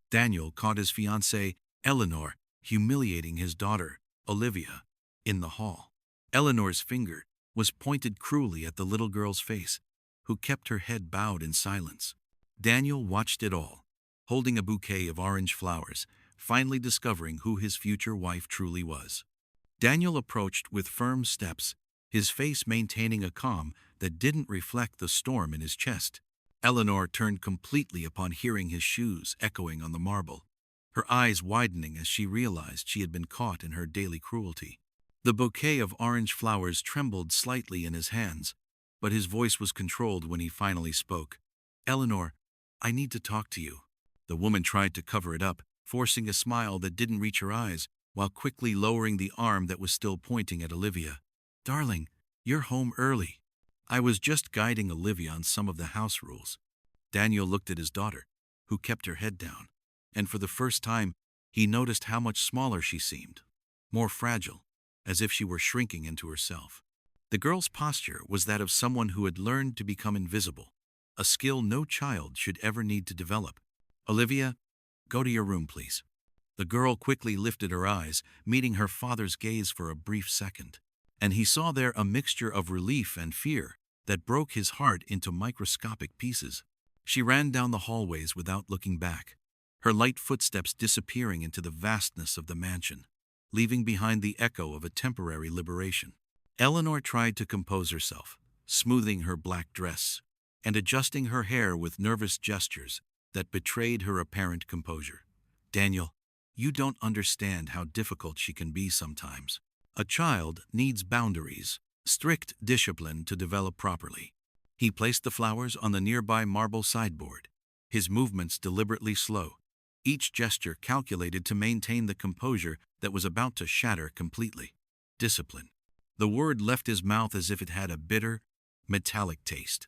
Daniel caught his fiancée, Eleanor, humiliating his daughter, Olivia, in the hall. Eleanor's finger was pointed cruelly at the little girl's face, who kept her head bowed in silence. Daniel watched it all, holding a bouquet of orange flowers, finally discovering who his future wife truly was. Daniel approached with firm steps, his face maintaining a calm that didn't reflect the storm in his chest. Eleanor turned completely upon hearing his shoes echoing on the marble, her eyes widening as she realized she had been caught in her daily cruelty. The bouquet of orange flowers trembled slightly in his hands, but his voice was controlled when he finally spoke. "Eleanor, I need to talk to you." The woman tried to cover it up, forcing a smile that didn't reach her eyes, while quickly lowering the arm that was still pointing at Olivia. "Darling, you're home early. I was just guiding Olivia on some of the house rules." Daniel looked at his daughter, who kept her head down, and for the first time, he noticed how much smaller she seemed, more fragile, as if she were shrinking into herself. The girl's posture was that of someone who had learned to become invisible, a skill no child should ever need to develop. "Olivia, go to your room, please." The girl quickly lifted her eyes, meeting her father's gaze for a brief second, and he saw there a mixture of relief and fear that broke his heart into microscopic pieces. She ran down the hallways without looking back, her light footsteps disappearing into the vastness of the mansion, leaving behind the echo of a temporary liberation. Eleanor tried to compose herself, smoothing her black dress and adjusting her hair with nervous gestures that betrayed her apparent composure. "Daniel, you don't understand how difficult she can be sometimes. A child needs boundaries, strict discipline to develop properly." He placed the flowers on the nearby marble sideboard, his movements deliberately slow, each gesture calculated to maintain the composure that was about to shatter completely. Discipline. The word left his mouth as if it had a bitter, metallic taste.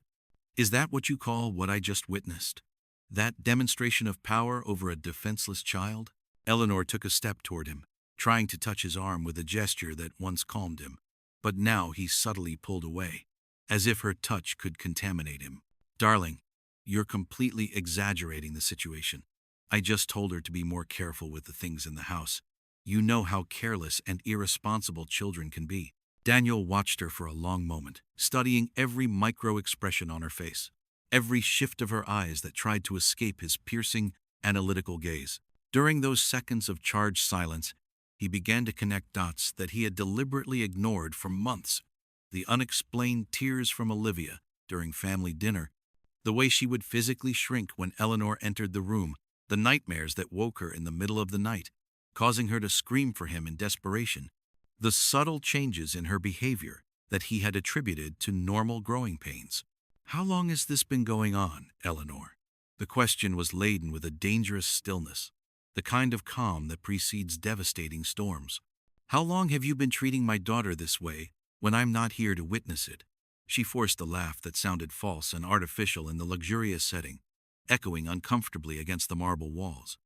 "Is that what you call what I just witnessed? That demonstration of power over a defenseless child?" Eleanor took a step toward him, trying to touch his arm with a gesture that once calmed him, but now he subtly pulled away, as if her touch could contaminate him. "Darling, you're completely exaggerating the situation. I just told her to be more careful with the things in the house. You know how careless and irresponsible children can be." Daniel watched her for a long moment, studying every micro-expression on her face, every shift of her eyes that tried to escape his piercing, analytical gaze. During those seconds of charged silence, he began to connect dots that he had deliberately ignored for months. The unexplained tears from Olivia during family dinner, the way she would physically shrink when Eleanor entered the room, the nightmares that woke her in the middle of the night, causing her to scream for him in desperation, the subtle changes in her behavior that he had attributed to normal growing pains. "How long has this been going on, Eleanor?" The question was laden with a dangerous stillness, the kind of calm that precedes devastating storms. "How long have you been treating my daughter this way when I'm not here to witness it?" She forced a laugh that sounded false and artificial in the luxurious setting, echoing uncomfortably against the marble walls.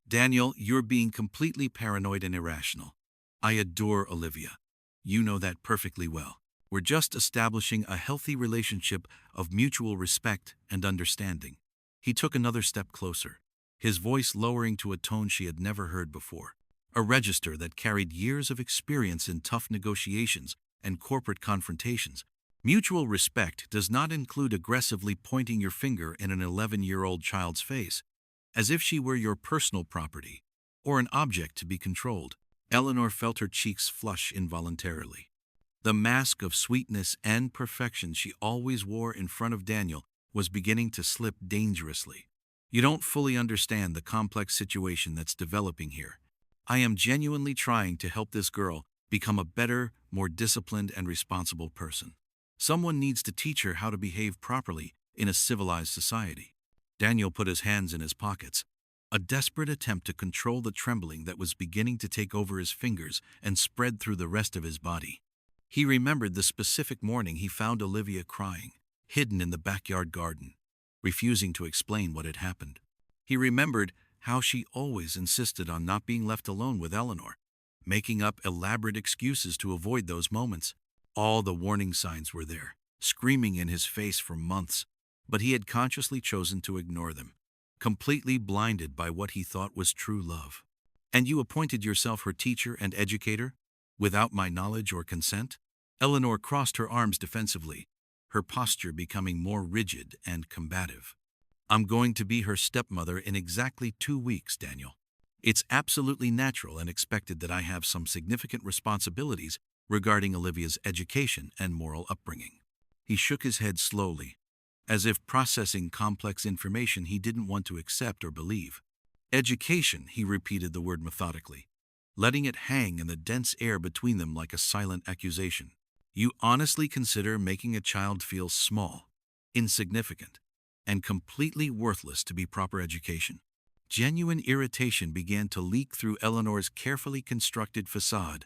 "Daniel, you're being completely paranoid and irrational. I adore Olivia. You know that perfectly well. We're just establishing a healthy relationship of mutual respect and understanding." He took another step closer, his voice lowering to a tone she had never heard before, a register that carried years of experience in tough negotiations and corporate confrontations. "Mutual respect does not include aggressively pointing your finger in an 11-year-old child's face, as if she were your personal property or an object to be controlled." Eleanor felt her cheeks flush involuntarily. The mask of sweetness and perfection she always wore in front of Daniel was beginning to slip dangerously. "You don't fully understand the complex situation that's developing here. I am genuinely trying to help this girl become a better, more disciplined and responsible person. Someone needs to teach her how to behave properly in a civilized society." Daniel put his hands in his pockets, a desperate attempt to control the trembling that was beginning to take over his fingers and spread through the rest of his body. He remembered the specific morning he found Olivia crying, hidden in the backyard garden, refusing to explain what had happened. He remembered how she always insisted on not being left alone with Eleanor, making up elaborate excuses to avoid those moments. All the warning signs were there, screaming in his face for months, but he had consciously chosen to ignore them. completely blinded by what he thought was true love. And you appointed yourself her teacher and educator, without my knowledge or consent? Eleanor crossed her arms defensively, her posture becoming more rigid and combative. I'm going to be her stepmother in exactly 2 weeks, Daniel. It's absolutely natural and expected that I have some significant responsibilities regarding Olivia's education and moral upbringing. He shook his head slowly, as if processing complex information he didn't want to accept or believe. Education, he repeated the word methodically, letting it hang in the dense air between them like a silent accusation. You honestly consider making a child feel small, insignificant, and completely worthless to be proper education? Genuine irritation began to leak through Eleanor's carefully constructed facade,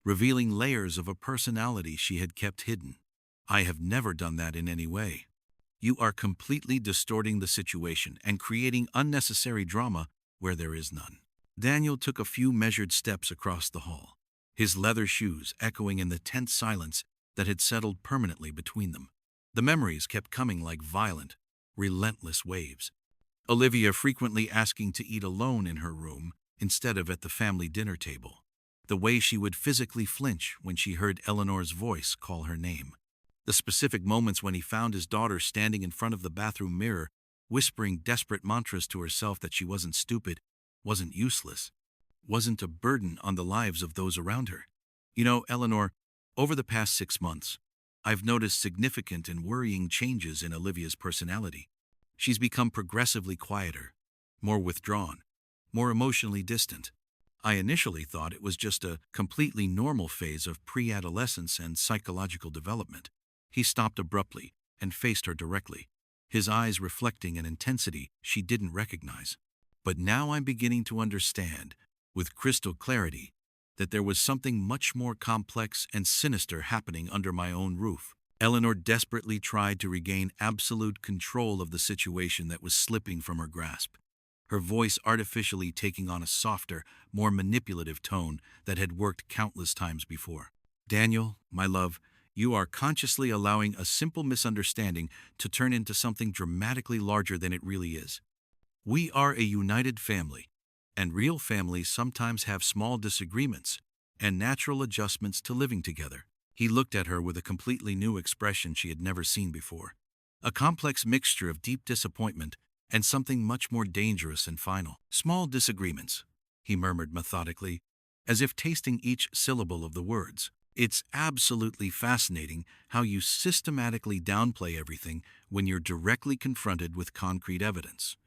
revealing layers of a personality she had kept hidden. I have never done that in any way. You are completely distorting the situation and creating unnecessary drama where there is none. Daniel took a few measured steps across the hall, his leather shoes echoing in the tense silence that had settled permanently between them. The memories kept coming like violent, relentless waves. Olivia frequently asking to eat alone in her room instead of at the family dinner table. The way she would physically flinch when she heard Eleanor's voice call her name. The specific moments when he found his daughter standing in front of the bathroom mirror, whispering desperate mantras to herself that she wasn't stupid, wasn't useless, wasn't a burden on the lives of those around her. You know, Eleanor, over the past 6 months, I've noticed significant and worrying changes in Olivia's personality. She's become progressively quieter, more withdrawn, more emotionally distant. I initially thought it was just a completely normal phase of pre-adolescence and psychological development. He stopped abruptly and faced her directly, his eyes reflecting an intensity she didn't recognize. But now I'm beginning to understand, with crystal clarity, that there was something much more complex and sinister happening under my own roof. Eleanor desperately tried to regain absolute control of the situation that was slipping from her grasp, her voice artificially taking on a softer, more manipulative tone that had worked countless times before. Daniel, my love, you are consciously allowing a simple misunderstanding to turn into something dramatically larger than it really is. We are a united family, and real families sometimes have small disagreements and natural adjustments to living together. He looked at her with a completely new expression she had never seen before, a complex mixture of deep disappointment and something much more dangerous and final. Small disagreements, he murmured methodically, as if tasting each syllable of the words. It's absolutely fascinating how you systematically downplay everything when you're directly confronted with concrete evidence.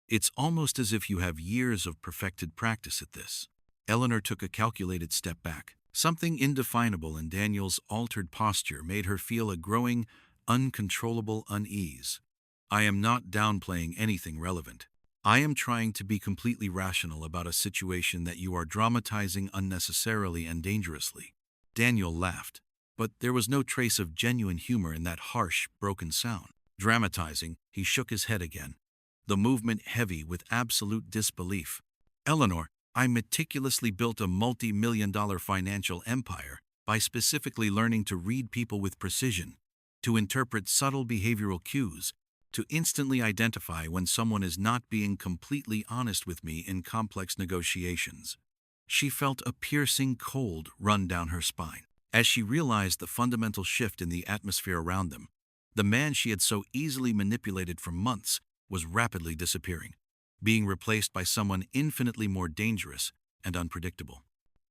It's almost as if you have years of perfected practice at this. Eleanor took a calculated step back. Something indefinable in Daniel's altered posture made her feel a growing, uncontrollable unease. I am not downplaying anything relevant. I am trying to be completely rational about a situation that you are dramatizing unnecessarily and dangerously. Daniel laughed, but there was no trace of genuine humor in that harsh, broken sound. Dramatizing, he shook his head again, the movement heavy with absolute disbelief. Eleanor, I meticulously built a multi-million-dollar financial empire by specifically learning to read people with precision, to interpret subtle behavioral cues, to instantly identify when someone is not being completely honest with me in complex negotiations. She felt a piercing cold run down her spine as she realized the fundamental shift in the atmosphere around them. The man she had so easily manipulated for months was rapidly disappearing, being replaced by someone infinitely more dangerous and unpredictable.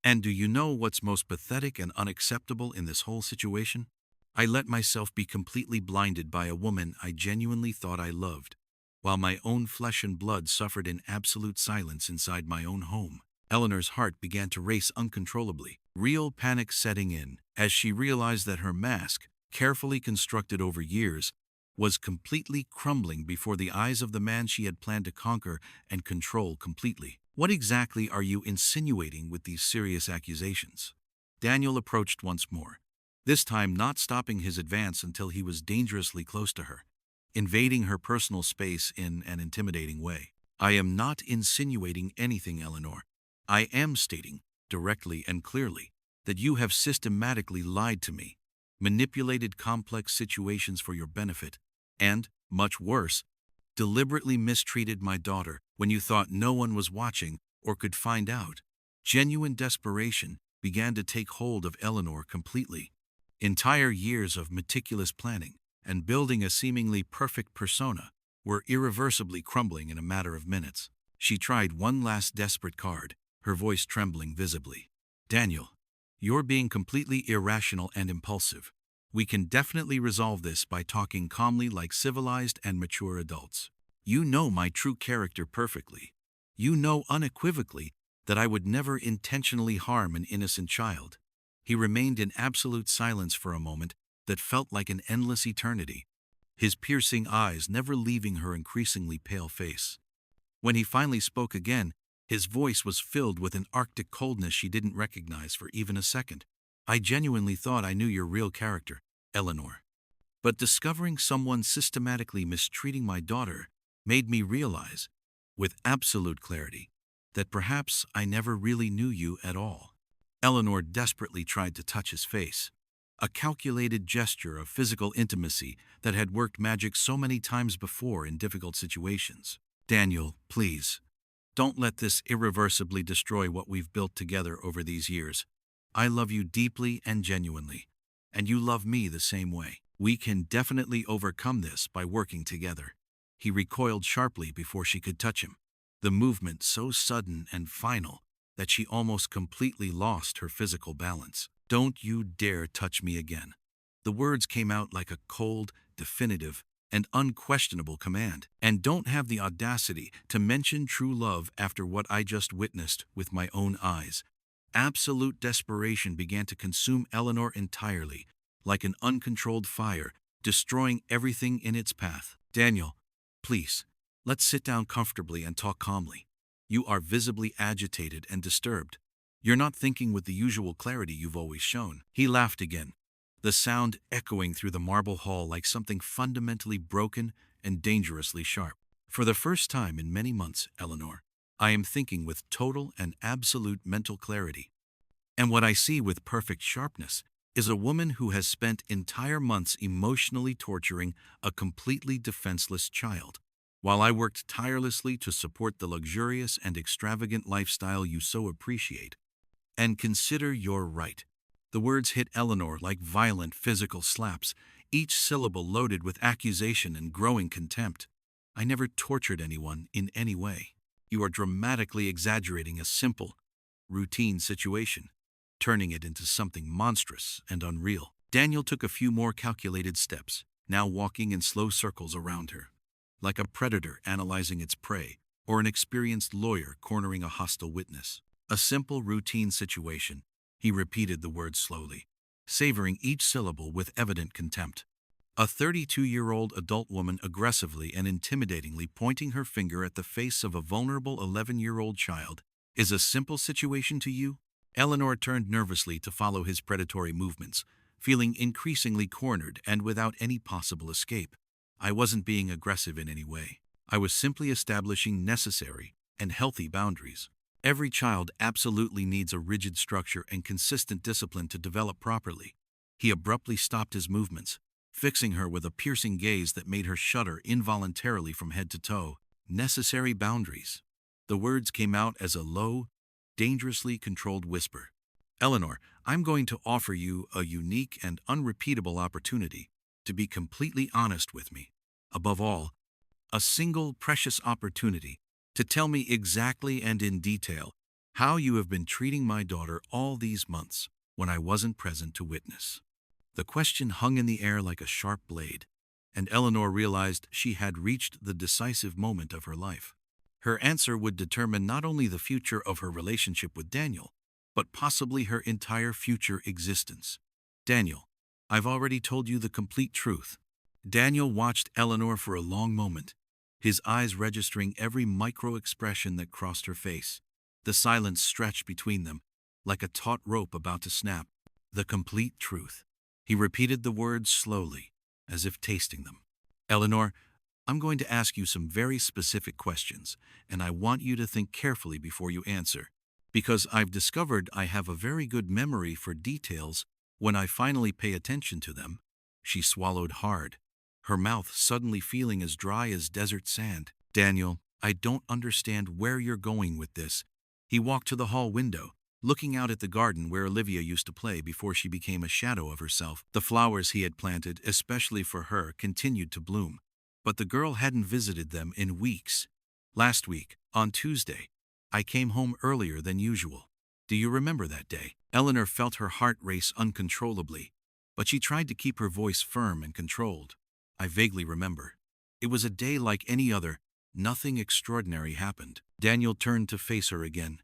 And do you know what's most pathetic and unacceptable in this whole situation? I let myself be completely blinded by a woman I genuinely thought I loved, while my own flesh and blood suffered in absolute silence inside my own home. Eleanor's heart began to race uncontrollably, real panic setting in as she realized that her mask, carefully constructed over years, was completely crumbling before the eyes of the man she had planned to conquer and control completely. What exactly are you insinuating with these serious accusations? Daniel approached once more, this time not stopping his advance until he was dangerously close to her, invading her personal space in an intimidating way. I am not insinuating anything, Eleanor. I am stating, directly and clearly, that you have systematically lied to me, manipulated complex situations for your benefit, and, much worse, deliberately mistreated my daughter when you thought no one was watching or could find out. Genuine desperation began to take hold of Eleanor completely. Entire years of meticulous planning and building a seemingly perfect persona were irreversibly crumbling in a matter of minutes. She tried one last desperate card, her voice trembling visibly. Daniel, you're being completely irrational and impulsive. We can definitely resolve this by talking calmly like civilized and mature adults. You know my true character perfectly. You know unequivocally that I would never intentionally harm an innocent child. He remained in absolute silence for a moment that felt like an endless eternity, his piercing eyes never leaving her increasingly pale face. When he finally spoke again, his voice was filled with an arctic coldness she didn't recognize for even a second. I genuinely thought I knew your real character, Eleanor. But discovering someone systematically mistreating my daughter made me realize, with absolute clarity, that perhaps I never really knew you at all. Eleanor desperately tried to touch his face, a calculated gesture of physical intimacy that had worked magic so many times before in difficult situations. Daniel, please, don't let this irreversibly destroy what we've built together over these years. I love you deeply and genuinely, and you love me the same way. We can definitely overcome this by working together. He recoiled sharply before she could touch him, the movement so sudden and final that she almost completely lost her physical balance. Don't you dare touch me again. The words came out like a cold, definitive, and unquestionable command. And don't have the audacity to mention true love after what I just witnessed with my own eyes. Absolute desperation began to consume Eleanor entirely, like an uncontrolled fire, destroying everything in its path. Daniel, please, let's sit down comfortably and talk calmly. You are visibly agitated and disturbed. You're not thinking with the usual clarity you've always shown. He laughed again, the sound echoing through the marble hall like something fundamentally broken and dangerously sharp. For the first time in many months, Eleanor, I am thinking with total and absolute mental clarity. And what I see with perfect sharpness is a woman who has spent entire months emotionally torturing a completely defenseless child, while I worked tirelessly to support the luxurious and extravagant lifestyle you so appreciate. And consider you're right. The words hit Eleanor like violent physical slaps, each syllable loaded with accusation and growing contempt. I never tortured anyone in any way. You are dramatically exaggerating a simple, routine situation, turning it into something monstrous and unreal. Daniel took a few more calculated steps, now walking in slow circles around her, like a predator analyzing its prey or an experienced lawyer cornering a hostile witness. A simple, routine situation. He repeated the words slowly, savoring each syllable with evident contempt. A 32-year-old adult woman aggressively and intimidatingly pointing her finger at the face of a vulnerable 11-year-old child is a simple situation to you? Eleanor turned nervously to follow his predatory movements, feeling increasingly cornered and without any possible escape. I wasn't being aggressive in any way. I was simply establishing necessary and healthy boundaries. Every child absolutely needs a rigid structure and consistent discipline to develop properly. He abruptly stopped his movements, fixing her with a piercing gaze that made her shudder involuntarily from head to toe. Necessary boundaries. The words came out as a low, dangerously controlled whisper. Eleanor, I'm going to offer you a unique and unrepeatable opportunity to be completely honest with me. Above all, a single precious opportunity to tell me exactly and in detail how you have been treating my daughter all these months when I wasn't present to witness. The question hung in the air like a sharp blade, and Eleanor realized she had reached the decisive moment of her life. Her answer would determine not only the future of her relationship with Daniel, but possibly her entire future existence. Daniel, I've already told you the complete truth. Daniel watched Eleanor for a long moment, his eyes registering every micro-expression that crossed her face. The silence stretched between them, like a taut rope about to snap. The complete truth. He repeated the words slowly, as if tasting them. Eleanor, I'm going to ask you some very specific questions, and I want you to think carefully before you answer, because I've discovered I have a very good memory for details when I finally pay attention to them. She swallowed hard, her mouth suddenly feeling as dry as desert sand. Daniel, I don't understand where you're going with this. He walked to the hall window, looking out at the garden where Olivia used to play before she became a shadow of herself. The flowers he had planted, especially for her, continued to bloom, but the girl hadn't visited them in weeks. Last week, on Tuesday, I came home earlier than usual. Do you remember that day? Eleanor felt her heart race uncontrollably, but she tried to keep her voice firm and controlled. I vaguely remember. It was a day like any other. Nothing extraordinary happened. Daniel turned to face her again,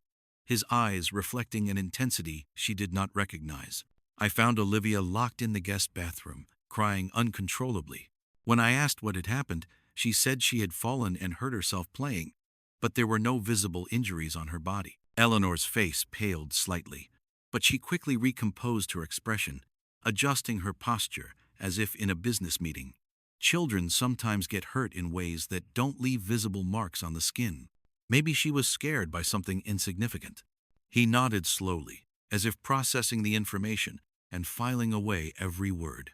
his eyes reflecting an intensity she did not recognize. I found Olivia locked in the guest bathroom, crying uncontrollably. When I asked what had happened, she said she had fallen and hurt herself playing, but there were no visible injuries on her body. Eleanor's face paled slightly, but she quickly recomposed her expression, adjusting her posture as if in a business meeting. Children sometimes get hurt in ways that don't leave visible marks on the skin. Maybe she was scared by something insignificant. He nodded slowly, as if processing the information and filing away every word.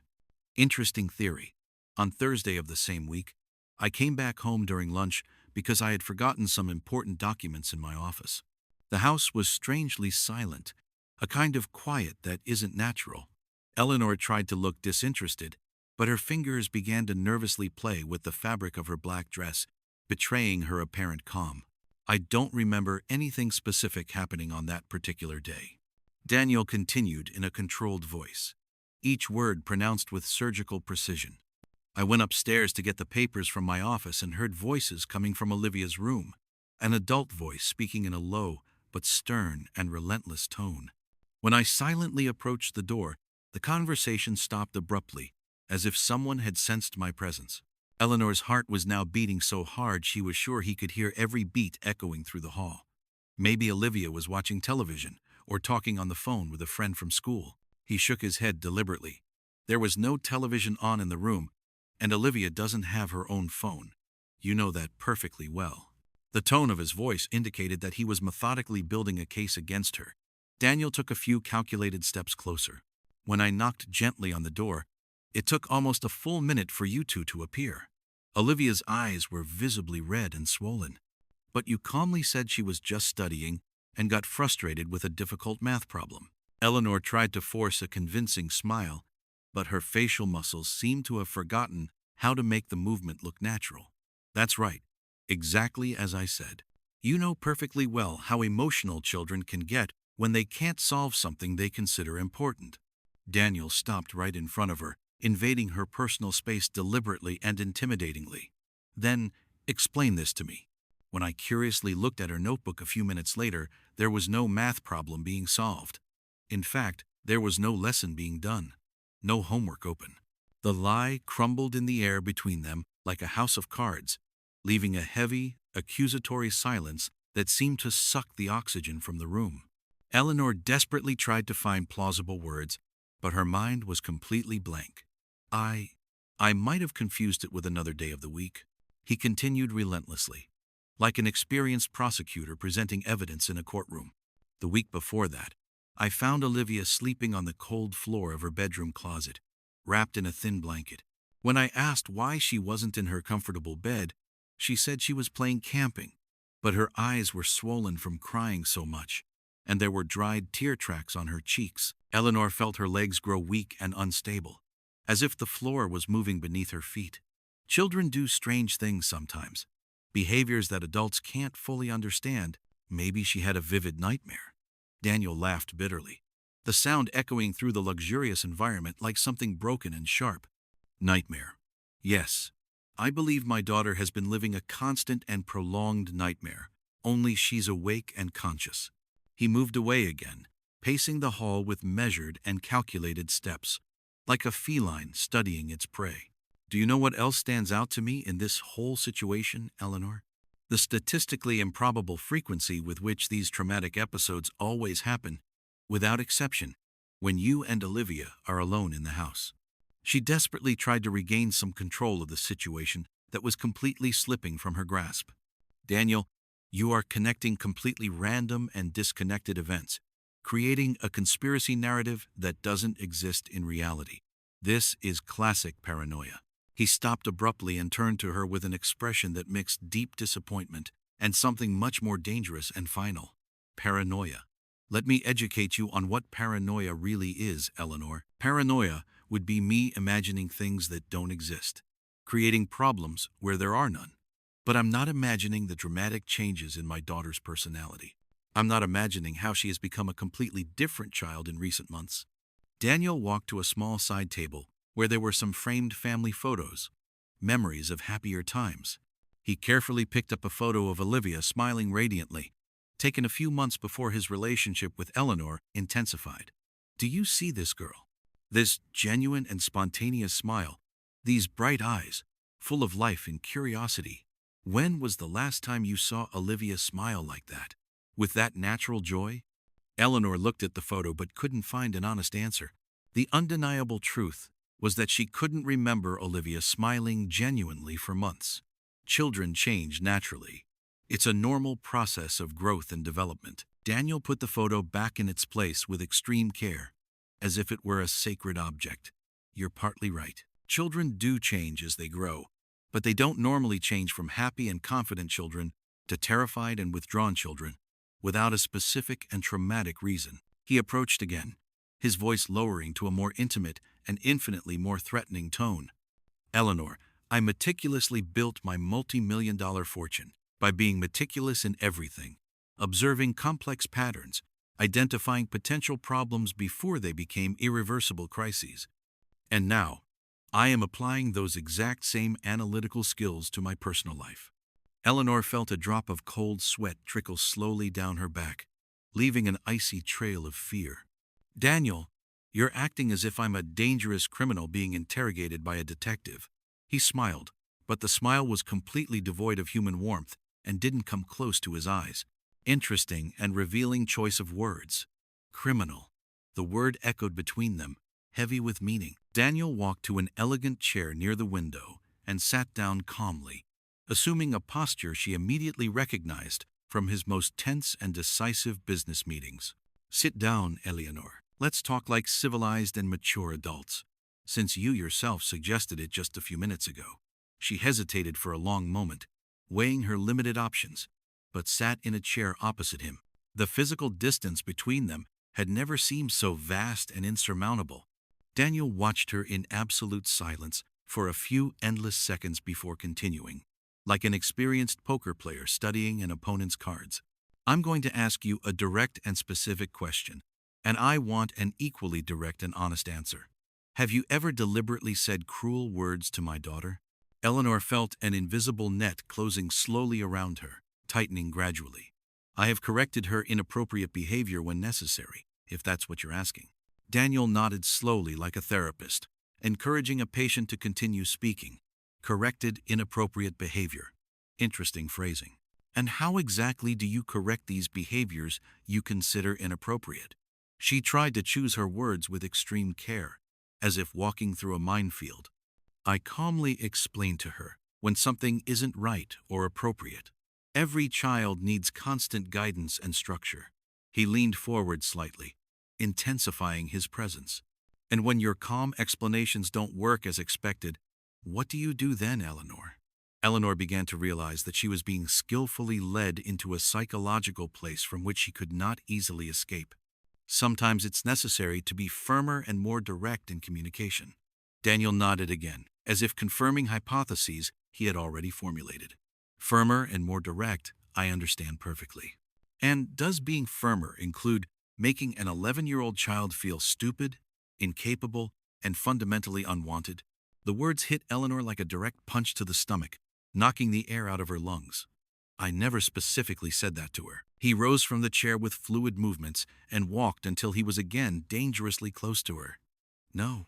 Interesting theory. On Thursday of the same week, I came back home during lunch because I had forgotten some important documents in my office. The house was strangely silent, a kind of quiet that isn't natural. Eleanor tried to look disinterested, but her fingers began to nervously play with the fabric of her black dress, betraying her apparent calm. I don't remember anything specific happening on that particular day. Daniel continued in a controlled voice, each word pronounced with surgical precision. I went upstairs to get the papers from my office and heard voices coming from Olivia's room, an adult voice speaking in a low but stern and relentless tone. When I silently approached the door, the conversation stopped abruptly, as if someone had sensed my presence. Eleanor's heart was now beating so hard she was sure he could hear every beat echoing through the hall. Maybe Olivia was watching television or talking on the phone with a friend from school. He shook his head deliberately. There was no television on in the room, and Olivia doesn't have her own phone. You know that perfectly well. The tone of his voice indicated that he was methodically building a case against her. Daniel took a few calculated steps closer. When I knocked gently on the door, it took almost a full minute for you two to appear. Olivia's eyes were visibly red and swollen. But you calmly said she was just studying and got frustrated with a difficult math problem. Eleanor tried to force a convincing smile, but her facial muscles seemed to have forgotten how to make the movement look natural. That's right, exactly as I said. You know perfectly well how emotional children can get when they can't solve something they consider important. Daniel stopped right in front of her, invading her personal space deliberately and intimidatingly. Then, explain this to me. When I curiously looked at her notebook a few minutes later, there was no math problem being solved. In fact, there was no lesson being done, no homework open. The lie crumbled in the air between them like a house of cards, leaving a heavy, accusatory silence that seemed to suck the oxygen from the room. Eleanor desperately tried to find plausible words, but her mind was completely blank. I might have confused it with another day of the week. He continued relentlessly, like an experienced prosecutor presenting evidence in a courtroom. The week before that, I found Olivia sleeping on the cold floor of her bedroom closet, wrapped in a thin blanket. When I asked why she wasn't in her comfortable bed, she said she was playing camping, but her eyes were swollen from crying so much, and there were dried tear tracks on her cheeks. Eleanor felt her legs grow weak and unstable, as if the floor was moving beneath her feet. Children do strange things sometimes, behaviors that adults can't fully understand. Maybe she had a vivid nightmare. Daniel laughed bitterly, the sound echoing through the luxurious environment like something broken and sharp. Nightmare. Yes, I believe my daughter has been living a constant and prolonged nightmare, only she's awake and conscious. He moved away again, pacing the hall with measured and calculated steps, like a feline studying its prey. Do you know what else stands out to me in this whole situation, Eleanor? The statistically improbable frequency with which these traumatic episodes always happen, without exception, when you and Olivia are alone in the house. She desperately tried to regain some control of the situation that was completely slipping from her grasp. Daniel, you are connecting completely random and disconnected events, creating a conspiracy narrative that doesn't exist in reality. This is classic paranoia. He stopped abruptly and turned to her with an expression that mixed deep disappointment and something much more dangerous and final. Paranoia. Let me educate you on what paranoia really is, Eleanor. Paranoia would be me imagining things that don't exist, creating problems where there are none. But I'm not imagining the dramatic changes in my daughter's personality. I'm not imagining how she has become a completely different child in recent months. Daniel walked to a small side table where there were some framed family photos, memories of happier times. He carefully picked up a photo of Olivia smiling radiantly, taken a few months before his relationship with Eleanor intensified. Do you see this girl? This genuine and spontaneous smile, these bright eyes, full of life and curiosity. When was the last time you saw Olivia smile like that? With that natural joy? Eleanor looked at the photo but couldn't find an honest answer. The undeniable truth was that she couldn't remember Olivia smiling genuinely for months. Children change naturally. It's a normal process of growth and development. Daniel put the photo back in its place with extreme care, as if it were a sacred object. You're partly right. Children do change as they grow, but they don't normally change from happy and confident children to terrified and withdrawn children, without a specific and traumatic reason. He approached again, his voice lowering to a more intimate and infinitely more threatening tone. Eleanor, I meticulously built my multi-million-dollar fortune by being meticulous in everything, observing complex patterns, identifying potential problems before they became irreversible crises. And now, I am applying those exact same analytical skills to my personal life. Eleanor felt a drop of cold sweat trickle slowly down her back, leaving an icy trail of fear. Daniel, you're acting as if I'm a dangerous criminal being interrogated by a detective. He smiled, but the smile was completely devoid of human warmth and didn't come close to his eyes. Interesting and revealing choice of words. Criminal. The word echoed between them, heavy with meaning. Daniel walked to an elegant chair near the window and sat down calmly, assuming a posture she immediately recognized from his most tense and decisive business meetings. Sit down, Eleanor. Let's talk like civilized and mature adults, since you yourself suggested it just a few minutes ago. She hesitated for a long moment, weighing her limited options, but sat in a chair opposite him. The physical distance between them had never seemed so vast and insurmountable. Daniel watched her in absolute silence for a few endless seconds before continuing, like an experienced poker player studying an opponent's cards. I'm going to ask you a direct and specific question, and I want an equally direct and honest answer. Have you ever deliberately said cruel words to my daughter? Eleanor felt an invisible net closing slowly around her, tightening gradually. I have corrected her inappropriate behavior when necessary, if that's what you're asking. Daniel nodded slowly like a therapist, encouraging a patient to continue speaking. Corrected inappropriate behavior. Interesting phrasing. And how exactly do you correct these behaviors you consider inappropriate? She tried to choose her words with extreme care, as if walking through a minefield. I calmly explained to her when something isn't right or appropriate. Every child needs constant guidance and structure. He leaned forward slightly, intensifying his presence. And when your calm explanations don't work as expected, what do you do then, Eleanor? Eleanor began to realize that she was being skillfully led into a psychological place from which she could not easily escape. Sometimes it's necessary to be firmer and more direct in communication. Daniel nodded again, as if confirming hypotheses he had already formulated. Firmer and more direct, I understand perfectly. And does being firmer include making an 11-year-old child feel stupid, incapable, and fundamentally unwanted? The words hit Eleanor like a direct punch to the stomach, knocking the air out of her lungs. I never specifically said that to her. He rose from the chair with fluid movements and walked until he was again dangerously close to her. No,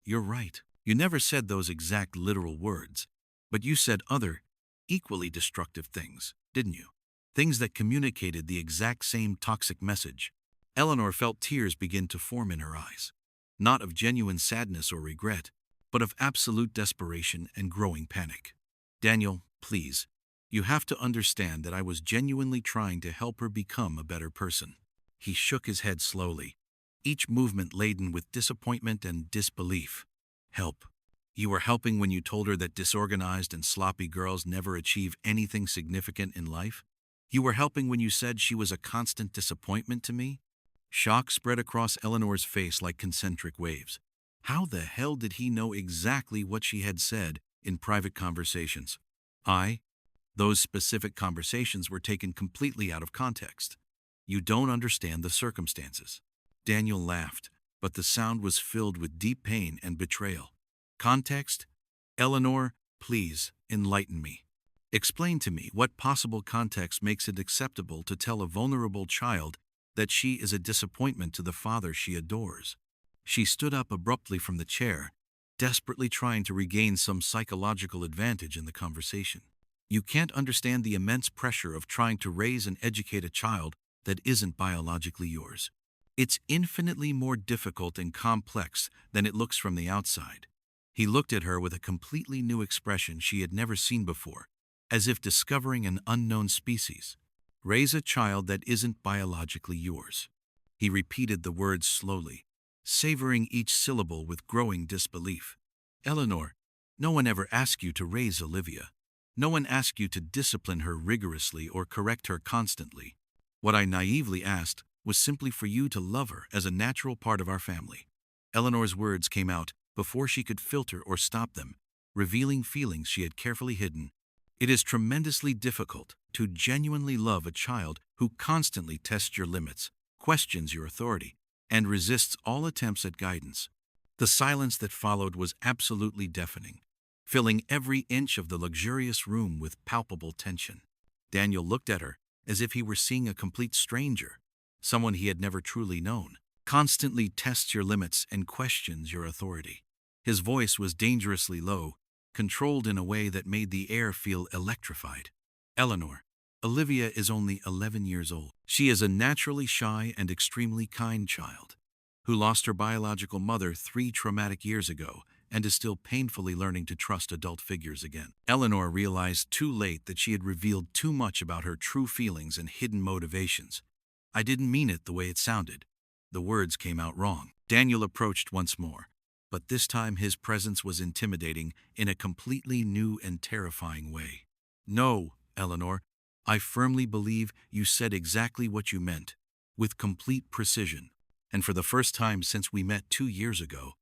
you're right. You never said those exact literal words, but you said other, equally destructive things, didn't you? Things that communicated the exact same toxic message. Eleanor felt tears begin to form in her eyes, not of genuine sadness or regret, but of absolute desperation and growing panic. Daniel, please, you have to understand that I was genuinely trying to help her become a better person. He shook his head slowly, each movement laden with disappointment and disbelief. Help. You were helping when you told her that disorganized and sloppy girls never achieve anything significant in life? You were helping when you said she was a constant disappointment to me? Shock spread across Eleanor's face like concentric waves. How the hell did he know exactly what she had said in private conversations? Those specific conversations were taken completely out of context. You don't understand the circumstances. Daniel laughed, but the sound was filled with deep pain and betrayal. Context? Eleanor, please, enlighten me. Explain to me what possible context makes it acceptable to tell a vulnerable child that she is a disappointment to the father she adores. She stood up abruptly from the chair, desperately trying to regain some psychological advantage in the conversation. You can't understand the immense pressure of trying to raise and educate a child that isn't biologically yours. It's infinitely more difficult and complex than it looks from the outside. He looked at her with a completely new expression she had never seen before, as if discovering an unknown species. Raise a child that isn't biologically yours. He repeated the words slowly, savoring each syllable with growing disbelief. Eleanor, no one ever asked you to raise Olivia. No one asked you to discipline her rigorously or correct her constantly. What I naively asked was simply for you to love her as a natural part of our family. Eleanor's words came out before she could filter or stop them, revealing feelings she had carefully hidden. It is tremendously difficult to genuinely love a child who constantly tests your limits, questions your authority, and resists all attempts at guidance. The silence that followed was absolutely deafening, filling every inch of the luxurious room with palpable tension. Daniel looked at her as if he were seeing a complete stranger, someone he had never truly known. Constantly tests your limits and questions your authority. His voice was dangerously low, controlled in a way that made the air feel electrified. Eleanor, Olivia is only 11 years old. She is a naturally shy and extremely kind child who lost her biological mother 3 traumatic years ago and is still painfully learning to trust adult figures again. Eleanor realized too late that she had revealed too much about her true feelings and hidden motivations. I didn't mean it the way it sounded. The words came out wrong. Daniel approached once more, but this time his presence was intimidating in a completely new and terrifying way. No, Eleanor, I firmly believe you said exactly what you meant, with complete precision. And for the first time since we met 2 years ago,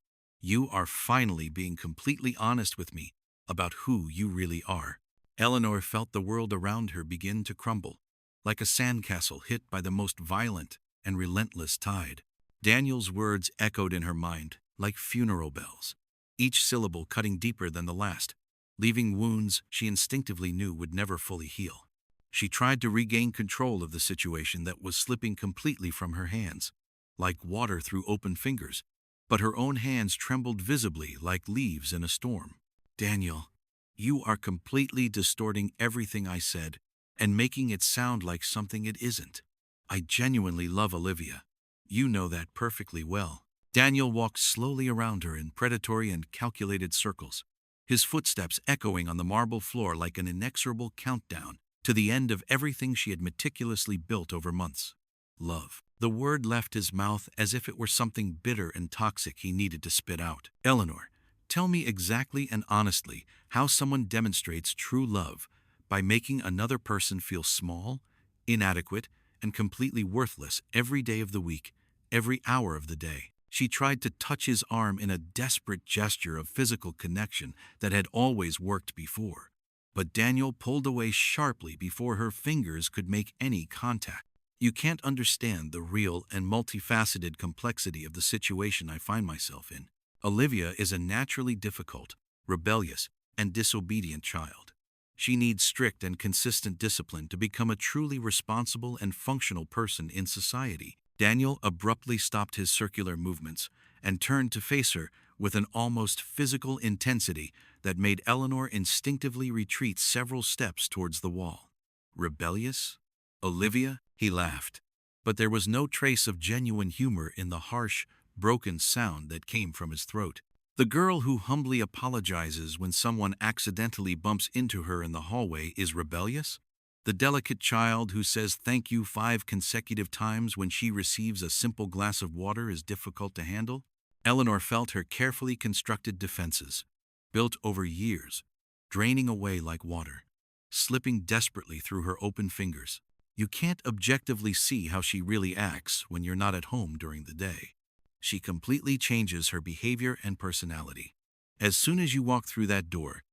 you are finally being completely honest with me about who you really are. Eleanor felt the world around her begin to crumble, like a sandcastle hit by the most violent and relentless tide. Daniel's words echoed in her mind like funeral bells, each syllable cutting deeper than the last, leaving wounds she instinctively knew would never fully heal. She tried to regain control of the situation that was slipping completely from her hands, like water through open fingers, but her own hands trembled visibly like leaves in a storm. Daniel, you are completely distorting everything I said and making it sound like something it isn't. I genuinely love Olivia. You know that perfectly well. Daniel walked slowly around her in predatory and calculated circles, his footsteps echoing on the marble floor like an inexorable countdown to the end of everything she had meticulously built over months. Love. The word left his mouth as if it were something bitter and toxic he needed to spit out. Eleanor, tell me exactly and honestly how someone demonstrates true love by making another person feel small, inadequate, and completely worthless every day of the week, every hour of the day. She tried to touch his arm in a desperate gesture of physical connection that had always worked before. But Daniel pulled away sharply before her fingers could make any contact. You can't understand the real and multifaceted complexity of the situation I find myself in. Olivia is a naturally difficult, rebellious, and disobedient child. She needs strict and consistent discipline to become a truly responsible and functional person in society. Daniel abruptly stopped his circular movements and turned to face her with an almost physical intensity that made Eleanor instinctively retreat several steps towards the wall. Rebellious? Olivia? He laughed. But there was no trace of genuine humor in the harsh, broken sound that came from his throat. The girl who humbly apologizes when someone accidentally bumps into her in the hallway is rebellious? The delicate child who says thank you 5 consecutive times when she receives a simple glass of water is difficult to handle? Eleanor felt her carefully constructed defenses, built over years, draining away like water, slipping desperately through her open fingers. You can't objectively see how she really acts when you're not at home during the day. She completely changes her behavior and personality. As soon as you walk through that door,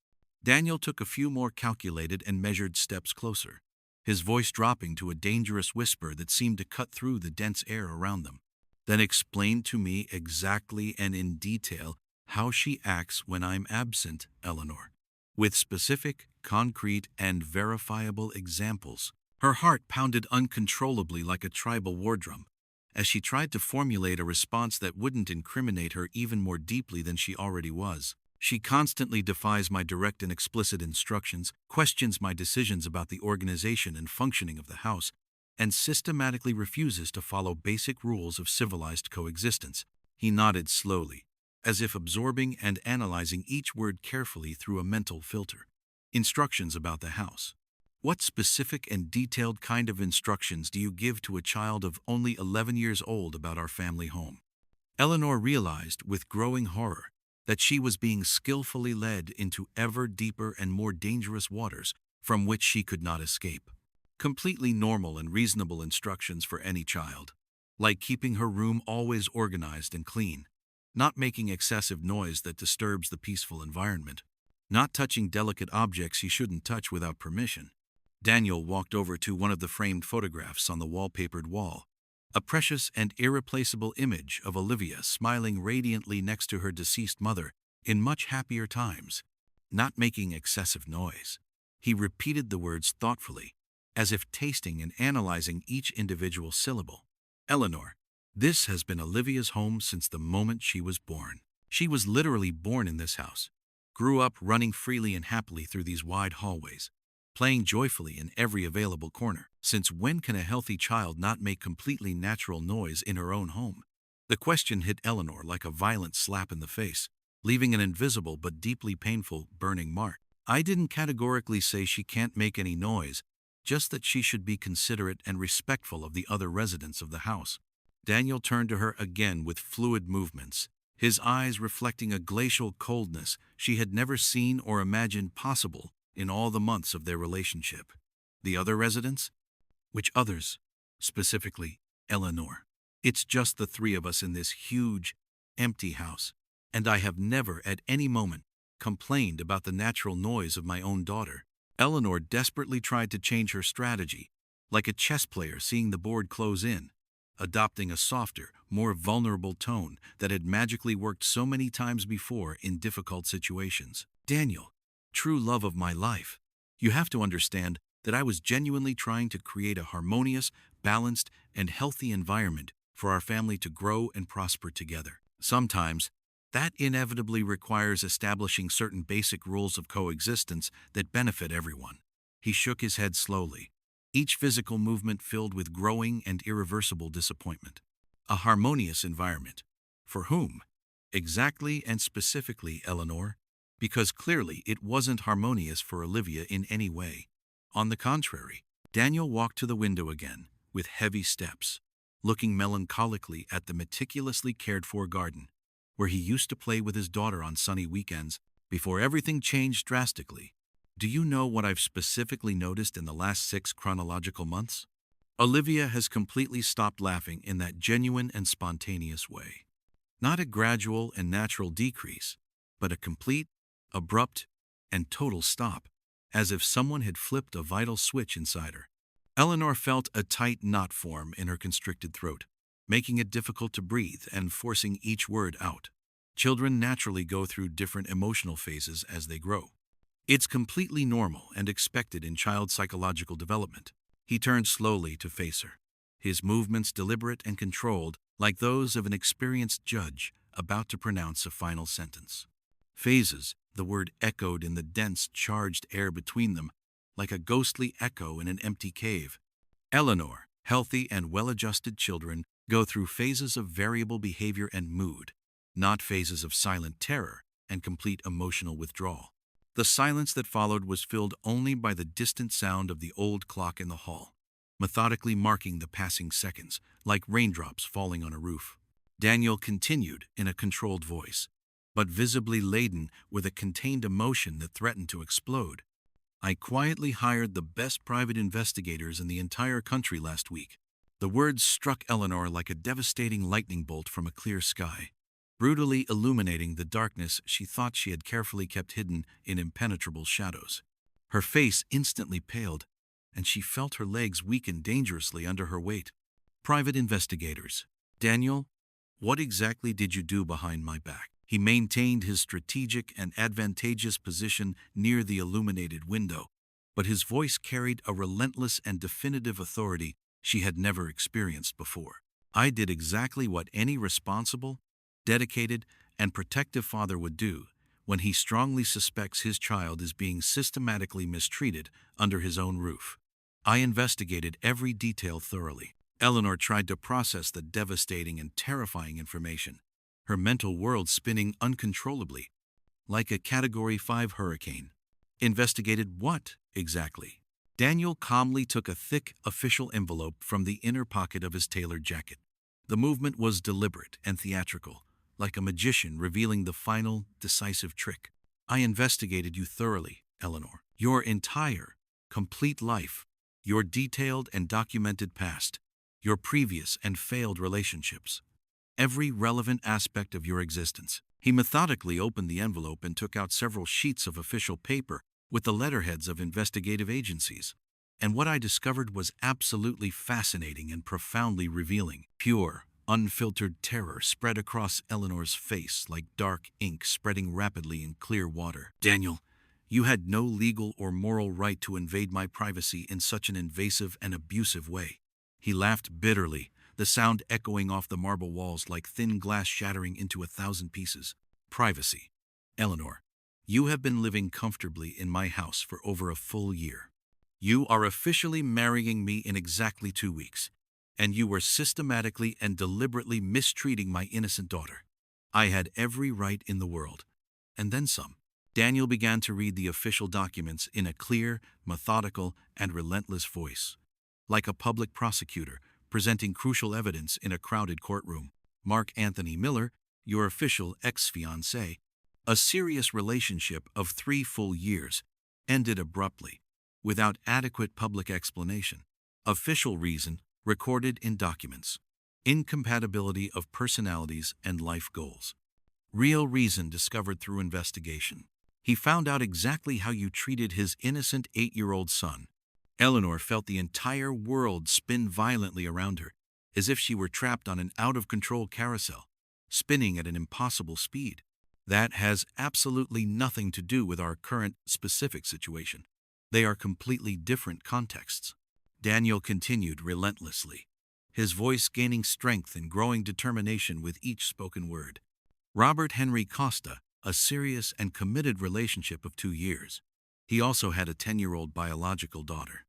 Daniel took a few more calculated and measured steps closer, his voice dropping to a dangerous whisper that seemed to cut through the dense air around them. Then explain to me exactly and in detail how she acts when I'm absent, Eleanor. With specific, concrete, and verifiable examples. Her heart pounded uncontrollably like a tribal war drum, as she tried to formulate a response that wouldn't incriminate her even more deeply than she already was. She constantly defies my direct and explicit instructions, questions my decisions about the organization and functioning of the house, and systematically refuses to follow basic rules of civilized coexistence. He nodded slowly, as if absorbing and analyzing each word carefully through a mental filter. Instructions about the house. What specific and detailed kind of instructions do you give to a child of only 11 years old about our family home? Eleanor realized with growing horror that she was being skillfully led into ever deeper and more dangerous waters from which she could not escape. Completely normal and reasonable instructions for any child, like keeping her room always organized and clean, not making excessive noise that disturbs the peaceful environment, not touching delicate objects you shouldn't touch without permission. Daniel walked over to one of the framed photographs on the wallpapered wall, a precious and irreplaceable image of Olivia smiling radiantly next to her deceased mother in much happier times, not making excessive noise. He repeated the words thoughtfully, as if tasting and analyzing each individual syllable. Eleanor, this has been Olivia's home since the moment she was born. She was literally born in this house, grew up running freely and happily through these wide hallways, playing joyfully in every available corner. Since when can a healthy child not make completely natural noise in her own home? The question hit Eleanor like a violent slap in the face, leaving an invisible but deeply painful, burning mark. I didn't categorically say she can't make any noise, just that she should be considerate and respectful of the other residents of the house. Daniel turned to her again with fluid movements, his eyes reflecting a glacial coldness she had never seen or imagined possible in all the months of their relationship. The other residents? Which others? Specifically, Eleanor. It's just the three of us in this huge, empty house, and I have never at any moment complained about the natural noise of my own daughter. Eleanor desperately tried to change her strategy, like a chess player seeing the board close in, adopting a softer, more vulnerable tone that had magically worked so many times before in difficult situations. Daniel, true love of my life, you have to understand that I was genuinely trying to create a harmonious, balanced, and healthy environment for our family to grow and prosper together. Sometimes, that inevitably requires establishing certain basic rules of coexistence that benefit everyone. He shook his head slowly, each physical movement filled with growing and irreversible disappointment. A harmonious environment. For whom? Exactly and specifically, Eleanor? Because clearly it wasn't harmonious for Olivia in any way. On the contrary, Daniel walked to the window again, with heavy steps, looking melancholically at the meticulously cared-for garden, where he used to play with his daughter on sunny weekends before everything changed drastically. Do you know what I've specifically noticed in the last 6 chronological months? Olivia has completely stopped laughing in that genuine and spontaneous way. Not a gradual and natural decrease, but a complete, abrupt, and total stop, as if someone had flipped a vital switch inside her. Eleanor felt a tight knot form in her constricted throat, making it difficult to breathe and forcing each word out. Children naturally go through different emotional phases as they grow. It's completely normal and expected in child psychological development. He turned slowly to face her, his movements deliberate and controlled, like those of an experienced judge about to pronounce a final sentence. Phases, the word echoed in the dense, charged air between them, like a ghostly echo in an empty cave. Eleanor, healthy and well-adjusted children go through phases of variable behavior and mood, not phases of silent terror and complete emotional withdrawal. The silence that followed was filled only by the distant sound of the old clock in the hall, methodically marking the passing seconds, like raindrops falling on a roof. Daniel continued in a controlled voice, but visibly laden with a contained emotion that threatened to explode. I quietly hired the best private investigators in the entire country last week. The words struck Eleanor like a devastating lightning bolt from a clear sky, brutally illuminating the darkness she thought she had carefully kept hidden in impenetrable shadows. Her face instantly paled, and she felt her legs weaken dangerously under her weight. Private investigators. Daniel, what exactly did you do behind my back? He maintained his strategic and advantageous position near the illuminated window, but his voice carried a relentless and definitive authority she had never experienced before. I did exactly what any responsible, dedicated, and protective father would do when he strongly suspects his child is being systematically mistreated under his own roof. I investigated every detail thoroughly. Eleanor tried to process the devastating and terrifying information, her mental world spinning uncontrollably, like a Category 5 hurricane. Investigated what, exactly? Daniel calmly took a thick, official envelope from the inner pocket of his tailored jacket. The movement was deliberate and theatrical, like a magician revealing the final, decisive trick. I investigated you thoroughly, Eleanor. Your entire, complete life, your detailed and documented past, your previous and failed relationships, every relevant aspect of your existence. He methodically opened the envelope and took out several sheets of official paper with the letterheads of investigative agencies. And what I discovered was absolutely fascinating and profoundly revealing. Pure, unfiltered terror spread across Eleanor's face like dark ink spreading rapidly in clear water. Daniel, you had no legal or moral right to invade my privacy in such an invasive and abusive way. He laughed bitterly, the sound echoing off the marble walls like thin glass shattering into 1,000 pieces. Privacy. Eleanor, you have been living comfortably in my house for over a full year. You are officially marrying me in exactly 2 weeks, and you were systematically and deliberately mistreating my innocent daughter. I had every right in the world, and then some. Daniel began to read the official documents in a clear, methodical, and relentless voice, like a public prosecutor presenting crucial evidence in a crowded courtroom. Mark Anthony Miller, your official ex-fiancé, a serious relationship of 3 full years, ended abruptly, without adequate public explanation. Official reason recorded in documents. Incompatibility of personalities and life goals. Real reason discovered through investigation. He found out exactly how you treated his innocent 8-year-old son. Eleanor felt the entire world spin violently around her, as if she were trapped on an out-of-control carousel, spinning at an impossible speed. That has absolutely nothing to do with our current specific situation. They are completely different contexts. Daniel continued relentlessly, his voice gaining strength and growing determination with each spoken word. Robert Henry Costa, a serious and committed relationship of 2 years. He also had a 10-year-old biological daughter.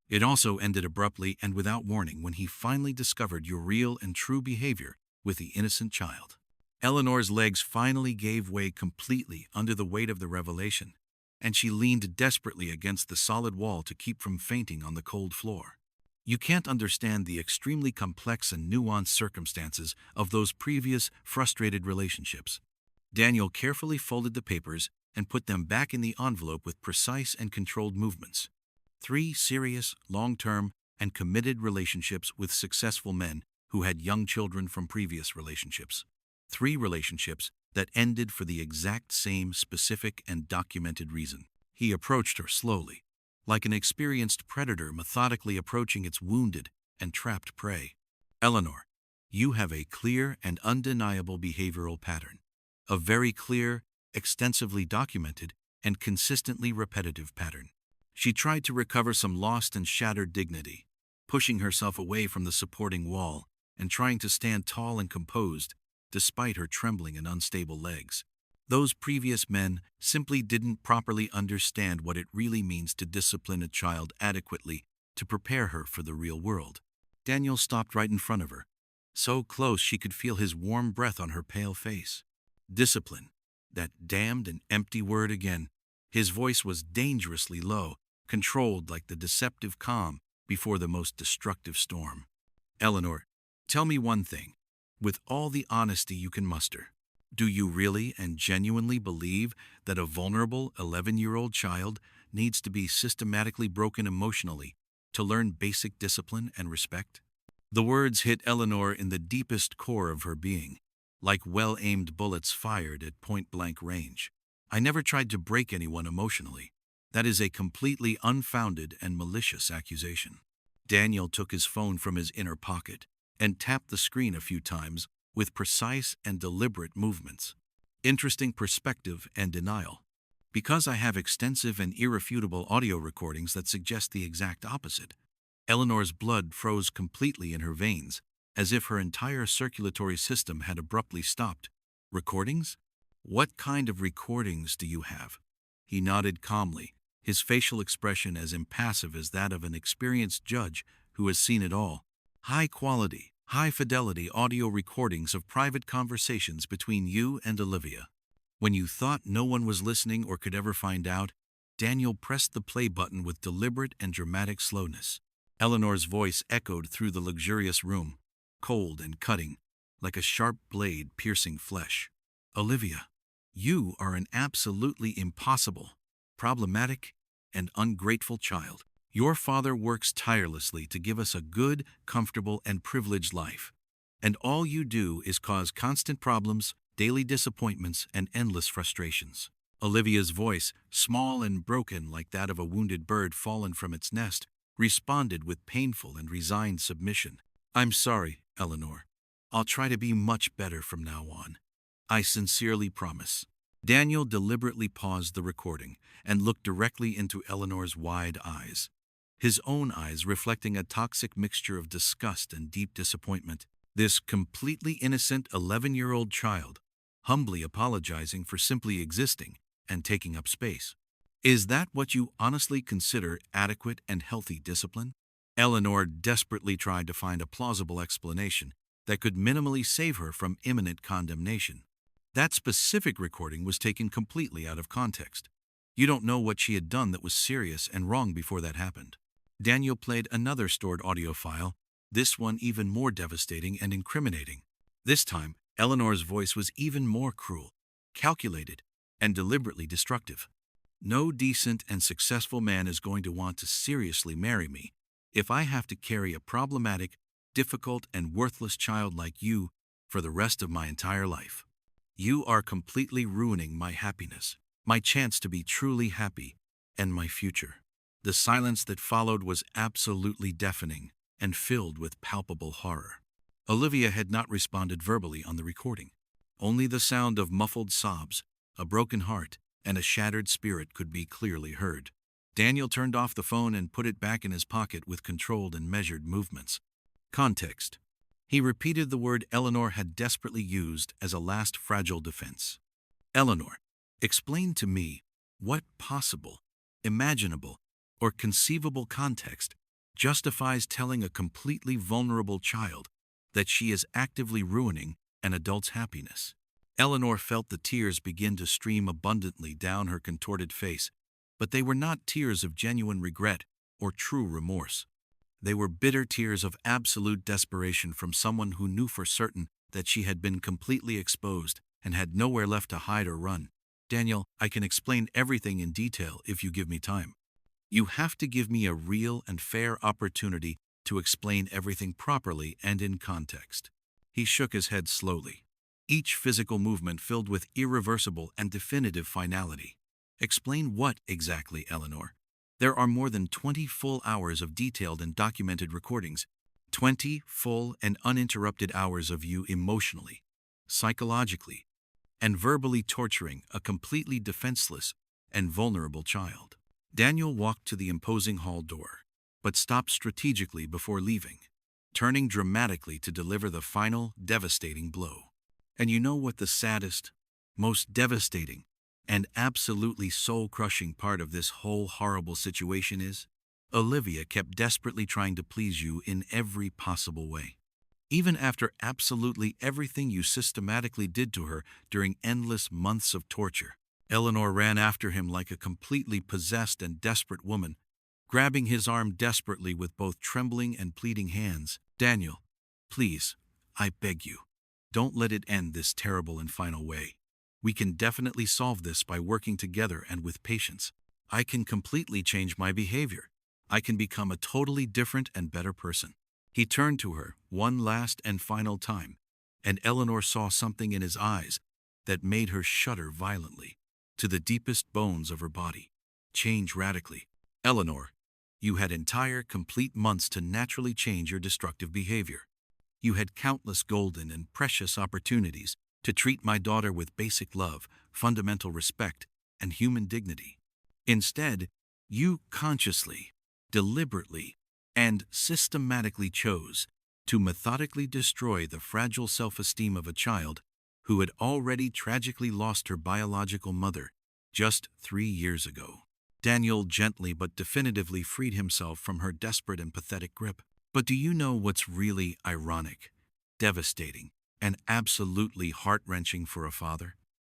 It also ended abruptly and without warning when he finally discovered your real and true behavior with the innocent child. Eleanor's legs finally gave way completely under the weight of the revelation, and she leaned desperately against the solid wall to keep from fainting on the cold floor. You can't understand the extremely complex and nuanced circumstances of those previous frustrated relationships. Daniel carefully folded the papers and put them back in the envelope with precise and controlled movements. 3 serious, long-term, and committed relationships with successful men who had young children from previous relationships. 3 relationships that ended for the exact same specific and documented reason. He approached her slowly, like an experienced predator methodically approaching its wounded and trapped prey. Eleanor, you have a clear and undeniable behavioral pattern. A very clear, extensively documented, and consistently repetitive pattern. She tried to recover some lost and shattered dignity, pushing herself away from the supporting wall and trying to stand tall and composed despite her trembling and unstable legs. Those previous men simply didn't properly understand what it really means to discipline a child adequately to prepare her for the real world. Daniel stopped right in front of her, so close she could feel his warm breath on her pale face. Discipline, that damned and empty word again. His voice was dangerously low, controlled like the deceptive calm before the most destructive storm. Eleanor, tell me one thing, with all the honesty you can muster. Do you really and genuinely believe that a vulnerable 11-year-old child needs to be systematically broken emotionally to learn basic discipline and respect? The words hit Eleanor in the deepest core of her being, like well-aimed bullets fired at point-blank range. I never tried to break anyone emotionally. That is a completely unfounded and malicious accusation. Daniel took his phone from his inner pocket and tapped the screen a few times with precise and deliberate movements. Interesting perspective and denial. Because I have extensive and irrefutable audio recordings that suggest the exact opposite. Eleanor's blood froze completely in her veins, as if her entire circulatory system had abruptly stopped. Recordings? What kind of recordings do you have? He nodded calmly, his facial expression as impassive as that of an experienced judge who has seen it all. High-quality, high-fidelity audio recordings of private conversations between you and Olivia. When you thought no one was listening or could ever find out, Daniel pressed the play button with deliberate and dramatic slowness. Eleanor's voice echoed through the luxurious room, cold and cutting, like a sharp blade piercing flesh. Olivia, you are an absolutely impossible, problematic, and ungrateful child. Your father works tirelessly to give us a good, comfortable, and privileged life. And all you do is cause constant problems, daily disappointments, and endless frustrations. Olivia's voice, small and broken like that of a wounded bird fallen from its nest, responded with painful and resigned submission. I'm sorry, Eleanor. I'll try to be much better from now on. I sincerely promise. Daniel deliberately paused the recording and looked directly into Eleanor's wide eyes, his own eyes reflecting a toxic mixture of disgust and deep disappointment. This completely innocent 11-year-old child, humbly apologizing for simply existing and taking up space. Is that what you honestly consider adequate and healthy discipline? Eleanor desperately tried to find a plausible explanation that could minimally save her from imminent condemnation. That specific recording was taken completely out of context. You don't know what she had done that was serious and wrong before that happened. Daniel played another stored audio file, this one even more devastating and incriminating. This time, Eleanor's voice was even more cruel, calculated, and deliberately destructive. No decent and successful man is going to want to seriously marry me if I have to carry a problematic, difficult, and worthless child like you for the rest of my entire life. You are completely ruining my happiness, my chance to be truly happy, and my future. The silence that followed was absolutely deafening and filled with palpable horror. Olivia had not responded verbally on the recording. Only the sound of muffled sobs, a broken heart, and a shattered spirit could be clearly heard. Daniel turned off the phone and put it back in his pocket with controlled and measured movements. Context. He repeated the word Eleanor had desperately used as a last fragile defense. Eleanor, explain to me what possible, imaginable, or conceivable context justifies telling a completely vulnerable child that she is actively ruining an adult's happiness. Eleanor felt the tears begin to stream abundantly down her contorted face, but they were not tears of genuine regret or true remorse. They were bitter tears of absolute desperation from someone who knew for certain that she had been completely exposed and had nowhere left to hide or run. Daniel, I can explain everything in detail if you give me time. You have to give me a real and fair opportunity to explain everything properly and in context. He shook his head slowly, each physical movement filled with irreversible and definitive finality. Explain what exactly, Eleanor? There are more than 20 full hours of detailed and documented recordings, 20 full and uninterrupted hours of you emotionally, psychologically, and verbally torturing a completely defenseless and vulnerable child. Daniel walked to the imposing hall door, but stopped strategically before leaving, turning dramatically to deliver the final, devastating blow. And you know what the saddest, most devastating, and absolutely soul-crushing part of this whole horrible situation is? Olivia kept desperately trying to please you in every possible way. Even after absolutely everything you systematically did to her during endless months of torture, Eleanor ran after him like a completely possessed and desperate woman, grabbing his arm desperately with both trembling and pleading hands. Daniel, please, I beg you. Don't let it end this terrible and final way. We can definitely solve this by working together and with patience. I can completely change my behavior. I can become a totally different and better person." He turned to her one last and final time, and Eleanor saw something in his eyes that made her shudder violently, to the deepest bones of her body. Change radically. Eleanor, you had entire, complete months to naturally change your destructive behavior. You had countless golden and precious opportunities to treat my daughter with basic love, fundamental respect, and human dignity. Instead, you consciously, deliberately, and systematically chose to methodically destroy the fragile self-esteem of a child who had already tragically lost her biological mother just 3 years ago. Daniel gently but definitively freed himself from her desperate and pathetic grip. But do you know what's really ironic, devastating, and absolutely heart-wrenching for a father?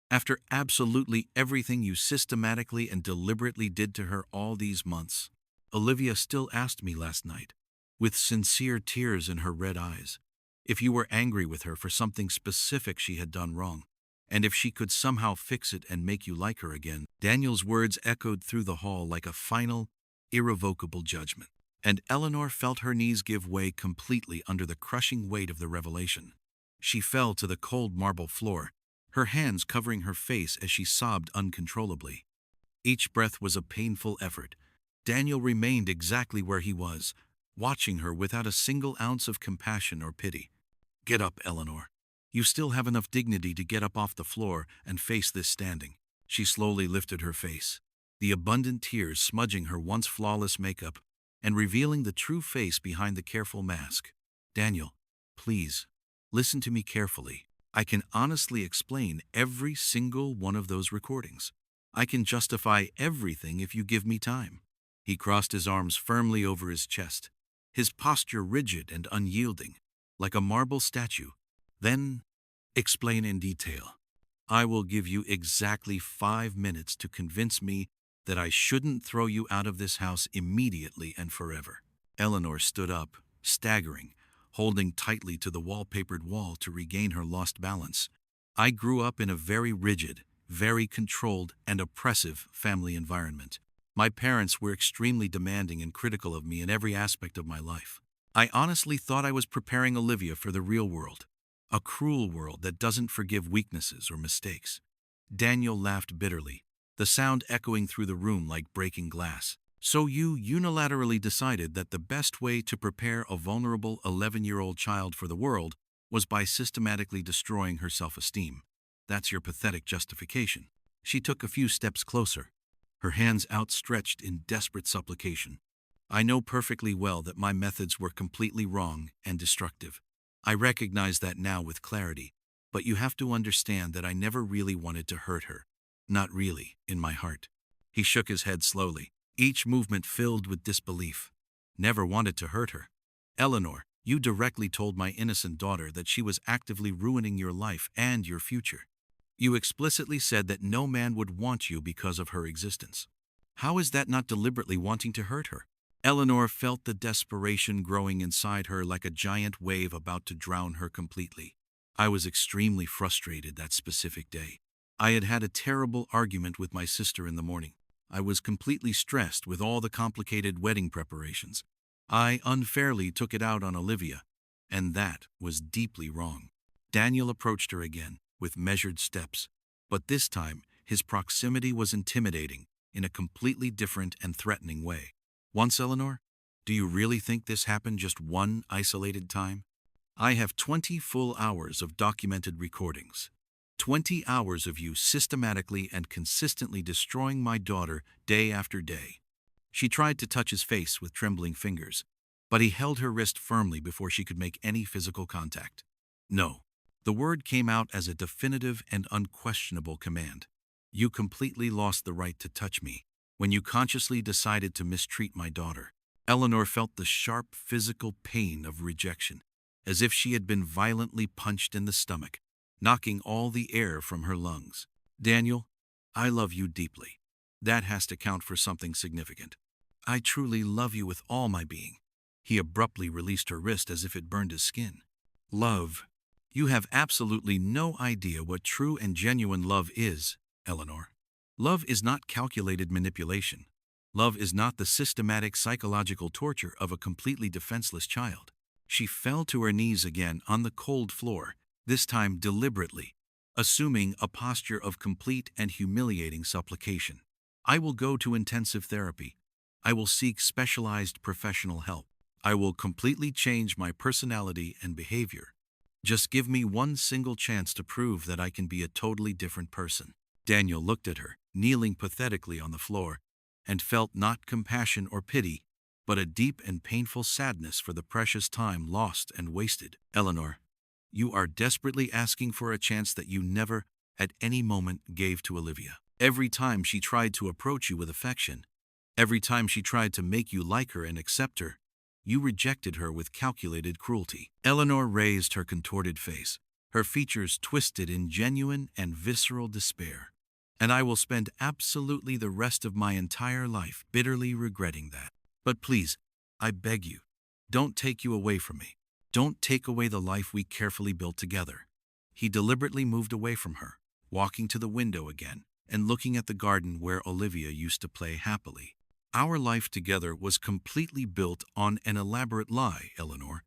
After absolutely everything you systematically and deliberately did to her all these months, Olivia still asked me last night, with sincere tears in her red eyes, if you were angry with her for something specific she had done wrong, and if she could somehow fix it and make you like her again. Daniel's words echoed through the hall like a final, irrevocable judgment, and Eleanor felt her knees give way completely under the crushing weight of the revelation. She fell to the cold marble floor, her hands covering her face as she sobbed uncontrollably. Each breath was a painful effort. Daniel remained exactly where he was, watching her without a single ounce of compassion or pity. "Get up, Eleanor. You still have enough dignity to get up off the floor and face this standing." She slowly lifted her face, the abundant tears smudging her once flawless makeup and revealing the true face behind the careful mask. "Daniel, please, listen to me carefully. I can honestly explain every single one of those recordings. I can justify everything if you give me time." He crossed his arms firmly over his chest, his posture rigid and unyielding, like a marble statue. "Then, explain in detail. I will give you exactly 5 minutes to convince me that I shouldn't throw you out of this house immediately and forever." Eleanor stood up, staggering, holding tightly to the wallpapered wall to regain her lost balance. "I grew up in a very rigid, very controlled, and oppressive family environment. My parents were extremely demanding and critical of me in every aspect of my life. I honestly thought I was preparing Olivia for the real world, a cruel world that doesn't forgive weaknesses or mistakes." Daniel laughed bitterly, the sound echoing through the room like breaking glass. "So you unilaterally decided that the best way to prepare a vulnerable 11-year-old child for the world was by systematically destroying her self-esteem. That's your pathetic justification." She took a few steps closer, her hands outstretched in desperate supplication. "I know perfectly well that my methods were completely wrong and destructive. I recognize that now with clarity, but you have to understand that I never really wanted to hurt her. Not really, in my heart." He shook his head slowly, each movement filled with disbelief. "Never wanted to hurt her? Eleanor, you directly told my innocent daughter that she was actively ruining your life and your future. You explicitly said that no man would want you because of her existence. How is that not deliberately wanting to hurt her?" Eleanor felt the desperation growing inside her like a giant wave about to drown her completely. "I was extremely frustrated that specific day. I had had a terrible argument with my sister in the morning. I was completely stressed with all the complicated wedding preparations. I unfairly took it out on Olivia, and that was deeply wrong." Daniel approached her again, with measured steps, but this time his proximity was intimidating in a completely different and threatening way. "Once, Eleanor? Do you really think this happened just one isolated time? I have 20 full hours of documented recordings. 20 hours of you systematically and consistently destroying my daughter day after day." She tried to touch his face with trembling fingers, but he held her wrist firmly before she could make any physical contact. "No." The word came out as a definitive and unquestionable command. "You completely lost the right to touch me when you consciously decided to mistreat my daughter." Eleanor felt the sharp physical pain of rejection, as if she had been violently punched in the stomach, knocking all the air from her lungs. "Daniel, I love you deeply. That has to count for something significant. I truly love you with all my being." He abruptly released her wrist as if it burned his skin. "Love. You have absolutely no idea what true and genuine love is, Eleanor. Love is not calculated manipulation. Love is not the systematic psychological torture of a completely defenseless child. She fell to her knees again on the cold floor, this time deliberately, assuming a posture of complete and humiliating supplication. I will go to intensive therapy. I will seek specialized professional help. I will completely change my personality and behavior. Just give me one single chance to prove that I can be a totally different person. Daniel looked at her, kneeling pathetically on the floor, and felt not compassion or pity, but a deep and painful sadness for the precious time lost and wasted. Eleanor, you are desperately asking for a chance that you never, at any moment, gave to Olivia. Every time she tried to approach you with affection, every time she tried to make you like her and accept her, you rejected her with calculated cruelty. Eleanor raised her contorted face, her features twisted in genuine and visceral despair. And I will spend absolutely the rest of my entire life bitterly regretting that. But please, I beg you, don't take you away from me. Don't take away the life we carefully built together. He deliberately moved away from her, walking to the window again and looking at the garden where Olivia used to play happily. Our life together was completely built on an elaborate lie, Eleanor.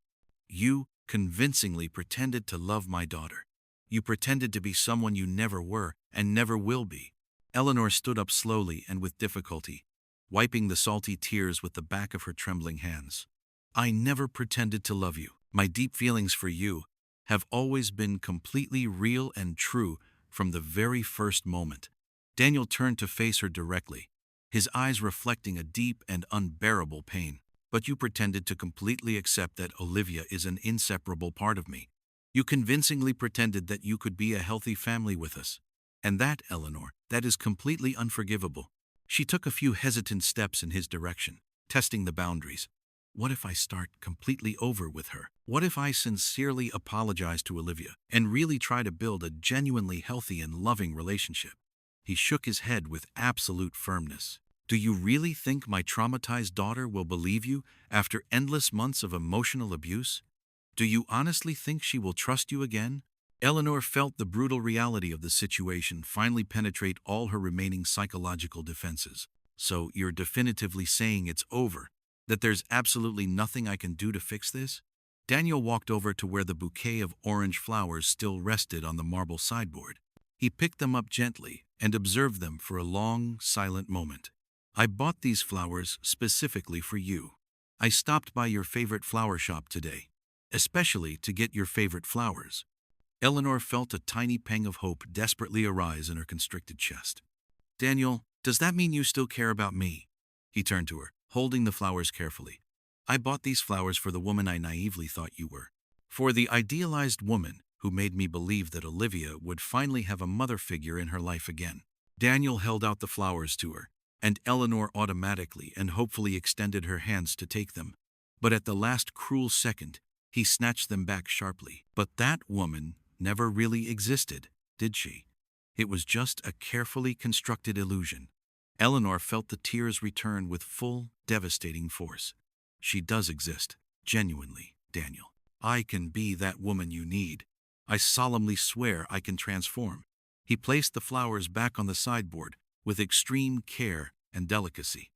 You convincingly pretended to love my daughter. You pretended to be someone you never were and never will be. Eleanor stood up slowly and with difficulty, wiping the salty tears with the back of her trembling hands. I never pretended to love you. My deep feelings for you have always been completely real and true from the very first moment. Daniel turned to face her directly, his eyes reflecting a deep and unbearable pain. But you pretended to completely accept that Olivia is an inseparable part of me. You convincingly pretended that you could be a healthy family with us. And that, Eleanor, that is completely unforgivable. She took a few hesitant steps in his direction, testing the boundaries. What if I start completely over with her? What if I sincerely apologize to Olivia and really try to build a genuinely healthy and loving relationship? He shook his head with absolute firmness. Do you really think my traumatized daughter will believe you after endless months of emotional abuse? Do you honestly think she will trust you again? Eleanor felt the brutal reality of the situation finally penetrate all her remaining psychological defenses. So you're definitively saying it's over, that there's absolutely nothing I can do to fix this? Daniel walked over to where the bouquet of orange flowers still rested on the marble sideboard. He picked them up gently and observed them for a long, silent moment. I bought these flowers specifically for you. I stopped by your favorite flower shop today, especially to get your favorite flowers. Eleanor felt a tiny pang of hope desperately arise in her constricted chest. Daniel, does that mean you still care about me? He turned to her, holding the flowers carefully. I bought these flowers for the woman I naively thought you were. For the idealized woman who made me believe that Olivia would finally have a mother figure in her life again. Daniel held out the flowers to her, and Eleanor automatically and hopefully extended her hands to take them. But at the last cruel second, he snatched them back sharply. But that woman never really existed, did she? It was just a carefully constructed illusion. Eleanor felt the tears return with full, devastating force. She does exist, genuinely, Daniel. I can be that woman you need. I solemnly swear I can transform. He placed the flowers back on the sideboard with extreme care and delicacy.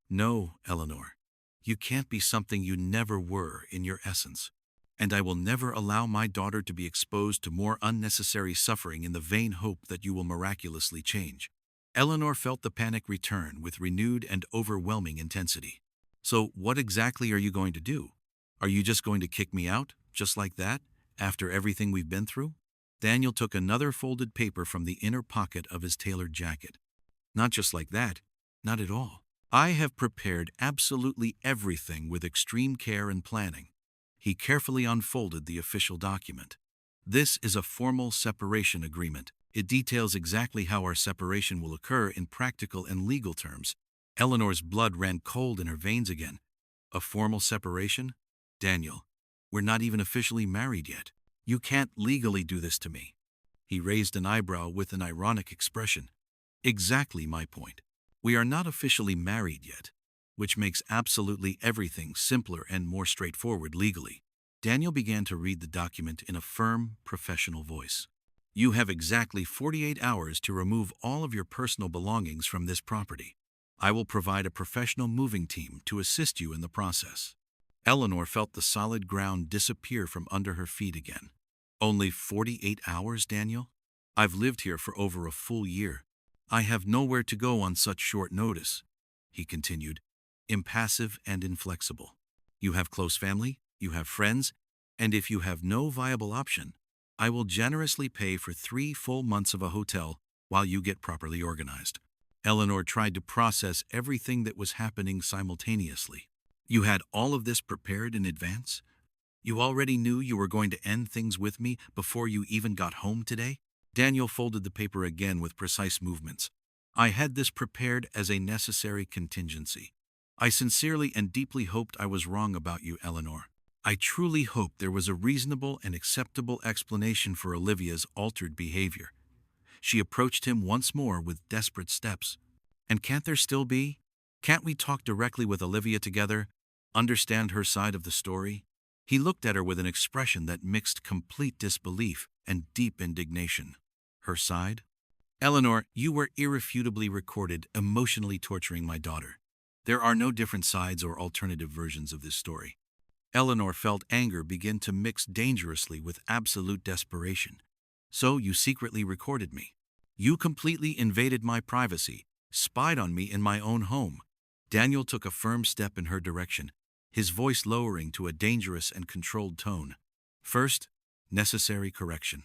No, Eleanor, you can't be something you never were in your essence. And I will never allow my daughter to be exposed to more unnecessary suffering in the vain hope that you will miraculously change. Eleanor felt the panic return with renewed and overwhelming intensity. So what exactly are you going to do? Are you just going to kick me out, just like that, after everything we've been through? Daniel took another folded paper from the inner pocket of his tailored jacket. Not just like that, not at all. I have prepared absolutely everything with extreme care and planning. He carefully unfolded the official document. This is a formal separation agreement. It details exactly how our separation will occur in practical and legal terms. Eleanor's blood ran cold in her veins again. A formal separation? Daniel, we're not even officially married yet. You can't legally do this to me. He raised an eyebrow with an ironic expression. Exactly my point. We are not officially married yet, which makes absolutely everything simpler and more straightforward legally. Daniel began to read the document in a firm, professional voice. You have exactly 48 hours to remove all of your personal belongings from this property. I will provide a professional moving team to assist you in the process. Eleanor felt the solid ground disappear from under her feet again. Only 48 hours, Daniel? I've lived here for over a full year. I have nowhere to go on such short notice, he continued, impassive and inflexible. You have close family, you have friends, and if you have no viable option, I will generously pay for 3 full months of a hotel while you get properly organized. Eleanor tried to process everything that was happening simultaneously. You had all of this prepared in advance? You already knew you were going to end things with me before you even got home today? Daniel folded the paper again with precise movements. I had this prepared as a necessary contingency. I sincerely and deeply hoped I was wrong about you, Eleanor. I truly hoped there was a reasonable and acceptable explanation for Olivia's altered behavior. She approached him once more with desperate steps. And can't there still be? Can't we talk directly with Olivia together, understand her side of the story? He looked at her with an expression that mixed complete disbelief and deep indignation. Her side? Eleanor, you were irrefutably recorded emotionally torturing my daughter. There are no different sides or alternative versions of this story. Eleanor felt anger begin to mix dangerously with absolute desperation. So you secretly recorded me. You completely invaded my privacy, spied on me in my own home. Daniel took a firm step in her direction, his voice lowering to a dangerous and controlled tone. First, necessary correction.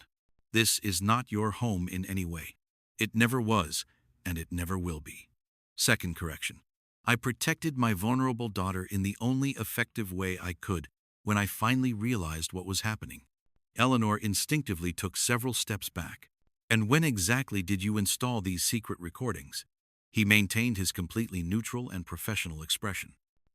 This is not your home in any way. It never was, and it never will be. Second correction. I protected my vulnerable daughter in the only effective way I could when I finally realized what was happening. Eleanor instinctively took several steps back. And when exactly did you install these secret recordings? He maintained his completely neutral and professional expression.